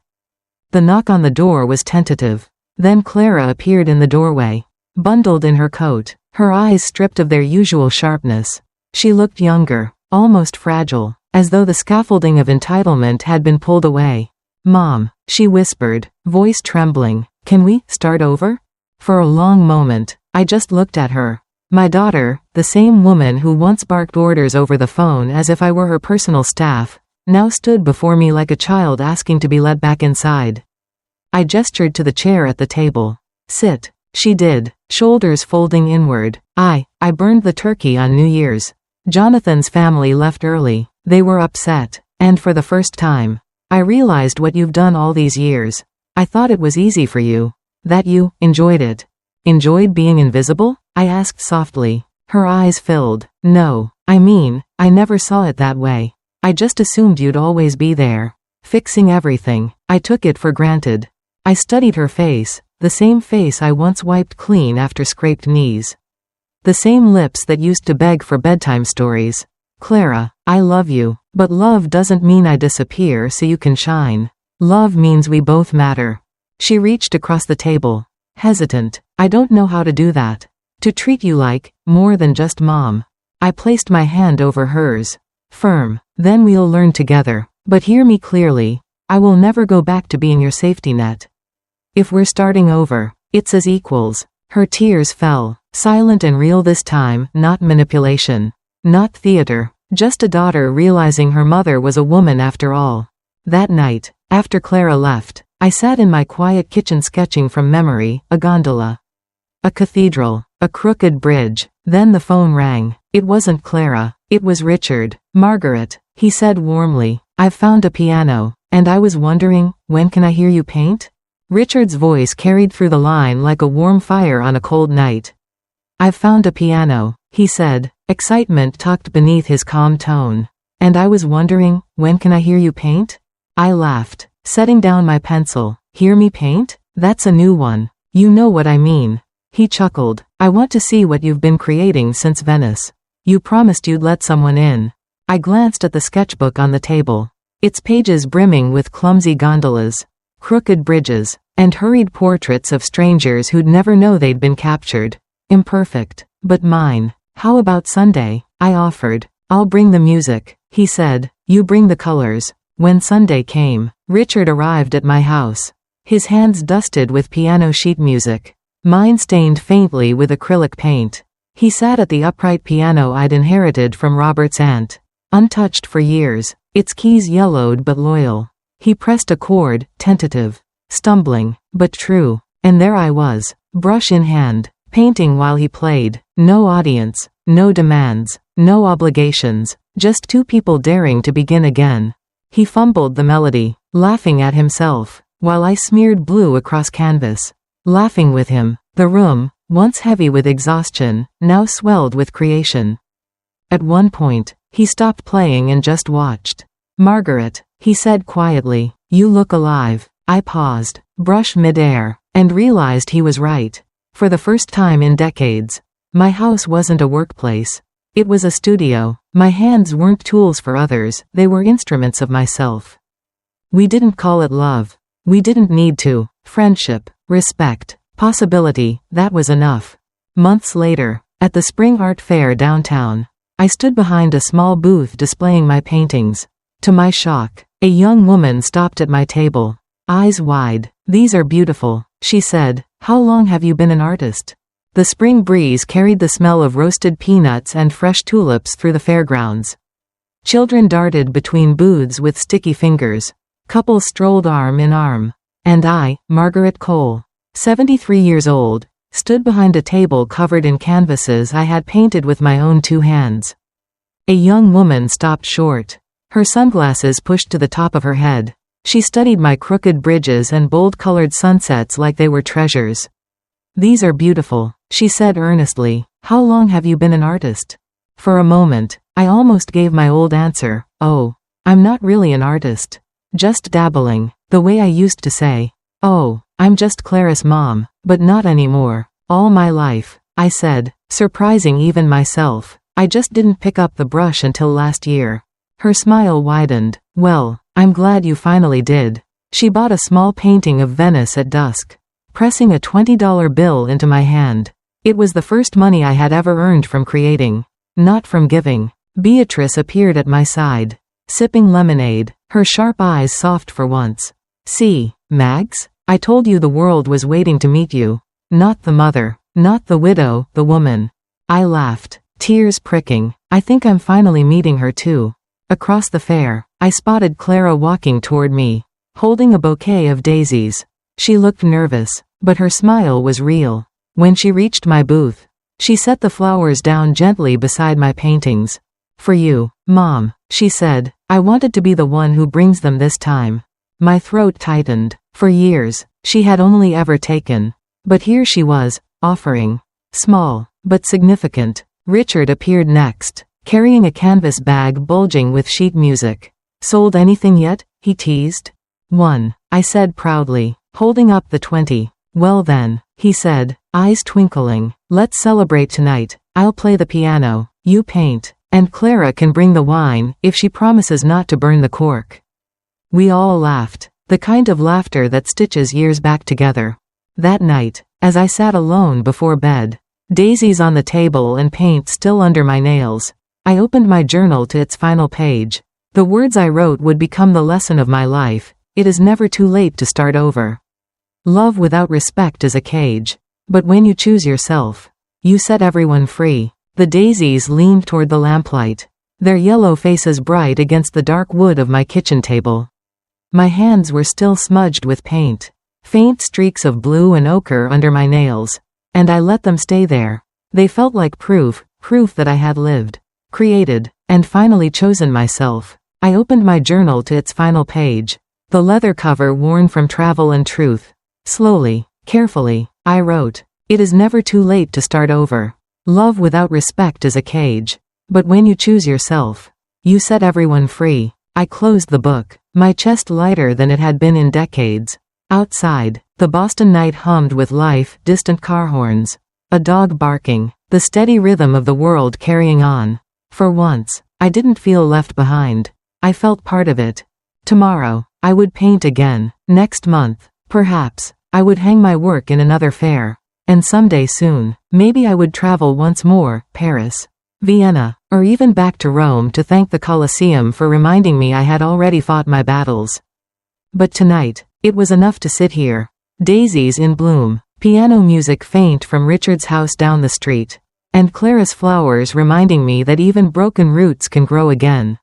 S1: The knock on the door was tentative. Then Clara appeared in the doorway, bundled in her coat, her eyes stripped of their usual sharpness. She looked younger, almost fragile, as though the scaffolding of entitlement had been pulled away. Mom, she whispered, voice trembling, can we start over? For a long moment, I just looked at her. My daughter, the same woman who once barked orders over the phone as if I were her personal staff, now stood before me like a child asking to be let back inside. I gestured to the chair at the table. Sit. She did, shoulders folding inward. I burned the turkey on New Year's. Jonathan's family left early. They were upset. And for the first time, I realized what you've done all these years. I thought it was easy for you. That you enjoyed it. Enjoyed being invisible? I asked softly. Her eyes filled. No, I mean, I never saw it that way. I just assumed you'd always be there, fixing everything. I took it for granted. I studied her face, the same face I once wiped clean after scraped knees. The same lips that used to beg for bedtime stories. Clara, I love you, but love doesn't mean I disappear so you can shine. Love means we both matter. She reached across the table, hesitant. I don't know how to do that. To treat you like, more than just Mom. I placed my hand over hers. Firm. Then we'll learn together. But hear me clearly. I will never go back to being your safety net. If we're starting over, it's as equals. Her tears fell, silent and real this time, not manipulation. Not theater. Just a daughter realizing her mother was a woman after all. That night, after Clara left, I sat in my quiet kitchen sketching from memory, a gondola. A cathedral. A crooked bridge. Then the phone rang. It wasn't Clara. It was Richard. Margaret, he said warmly. I've found a piano. And I was wondering, when can I hear you paint? Richard's voice carried through the line like a warm fire on a cold night. I've found a piano, he said. Excitement tucked beneath his calm tone. And I was wondering, when can I hear you paint? I laughed, setting down my pencil. Hear me paint? That's a new one. You know what I mean. He chuckled. I want to see what you've been creating since Venice. You promised you'd let someone in. I glanced at the sketchbook on the table. Its pages brimming with clumsy gondolas, crooked bridges, and hurried portraits of strangers who'd never know they'd been captured. Imperfect, but mine. How about Sunday? I offered. I'll bring the music, he said. You bring the colors. When Sunday came, Richard arrived at my house. His hands dusted with piano sheet music. Mine stained faintly with acrylic paint. He sat at the upright piano I'd inherited from Robert's aunt. Untouched for years, its keys yellowed but loyal. He pressed a chord, tentative, stumbling, but true. And there I was, brush in hand, painting while he played. No audience, no demands, no obligations, just two people daring to begin again. He fumbled the melody, laughing at himself, while I smeared blue across canvas. Laughing with him, the room, once heavy with exhaustion, now swelled with creation. At one point, he stopped playing and just watched. Margaret, he said quietly, you look alive. I paused, brush midair, and realized he was right. For the first time in decades, my house wasn't a workplace. It was a studio. My hands weren't tools for others, they were instruments of myself. We didn't call it love. We didn't need to. Friendship, respect, possibility, that was enough. Months later, at the spring art fair downtown, I stood behind a small booth displaying my paintings. To my shock, a young woman stopped at my table, eyes wide. These are beautiful, she said. How long have you been an artist? The spring breeze carried the smell of roasted peanuts and fresh tulips through the fairgrounds. Children darted between booths with sticky fingers. Couples strolled arm in arm. And I, Margaret Cole, 73 years old, stood behind a table covered in canvases I had painted with my own 2 hands. A young woman stopped short, her sunglasses pushed to the top of her head. She studied my crooked bridges and bold-colored sunsets like they were treasures. "These are beautiful," she said earnestly. "How long have you been an artist?" For a moment, I almost gave my old answer, "Oh, I'm not really an artist. Just dabbling, the way I used to say. Oh, I'm just Clara's mom, but not anymore. All my life," I said, surprising even myself. "I just didn't pick up the brush until last year." Her smile widened. "Well, I'm glad you finally did." She bought a small painting of Venice at dusk, pressing a $20 bill into my hand. It was the first money I had ever earned from creating, not from giving. Beatrice appeared at my side, sipping lemonade, her sharp eyes soft for once. "See, Mags? I told you the world was waiting to meet you. Not the mother, not the widow, the woman." I laughed, tears pricking. "I think I'm finally meeting her too." Across the fair, I spotted Clara walking toward me, holding a bouquet of daisies. She looked nervous, but her smile was real. When she reached my booth, she set the flowers down gently beside my paintings. "For you, Mom," she said. "I wanted to be the one who brings them this time." My throat tightened. For years, she had only ever taken. But here she was, offering. Small, but significant. Richard appeared next, carrying a canvas bag bulging with sheet music. "Sold anything yet?" he teased. "One," I said proudly, holding up the 20. "Well then," he said, eyes twinkling. "Let's celebrate tonight. I'll play the piano, you paint, and Clara can bring the wine if she promises not to burn the cork." We all laughed, the kind of laughter that stitches years back together. That night, as I sat alone before bed, daisies on the table and paint still under my nails, I opened my journal to its final page. The words I wrote would become the lesson of my life. It is never too late to start over. Love without respect is a cage. But when you choose yourself, you set everyone free. The daisies leaned toward the lamplight, their yellow faces bright against the dark wood of my kitchen table. My hands were still smudged with paint, faint streaks of blue and ochre under my nails, and I let them stay there. They felt like proof that I had lived, created, and finally chosen myself. I opened my journal to its final page, the leather cover worn from travel and truth. Slowly, carefully, I wrote, "It is never too late to start over. Love without respect is a cage. But when you choose yourself, you set everyone free." I closed the book, my chest lighter than it had been in decades. Outside, the Boston night hummed with life, distant car horns, a dog barking, the steady rhythm of the world carrying on. For once, I didn't feel left behind. I felt part of it. Tomorrow, I would paint again. Next month, perhaps, I would hang my work in another fair. And someday soon, maybe I would travel once more, Paris, Vienna, or even back to Rome to thank the Colosseum for reminding me I had already fought my battles. But tonight, it was enough to sit here. Daisies in bloom, piano music faint from Richard's house down the street, and Clara's flowers reminding me that even broken roots can grow again.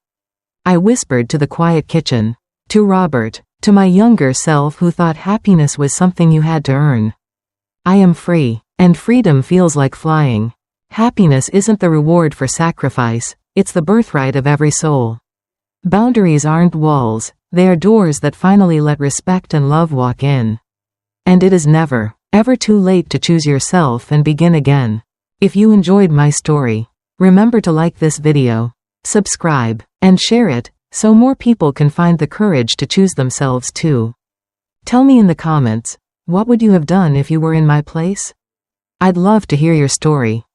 S1: I whispered to the quiet kitchen, to Robert, to my younger self who thought happiness was something you had to earn. I am free, and freedom feels like flying. Happiness isn't the reward for sacrifice, it's the birthright of every soul. Boundaries aren't walls, they are doors that finally let respect and love walk in. And it is never, ever too late to choose yourself and begin again. If you enjoyed my story, remember to like this video, subscribe, and share it, so more people can find the courage to choose themselves too. Tell me in the comments, what would you have done if you were in my place? I'd love to hear your story.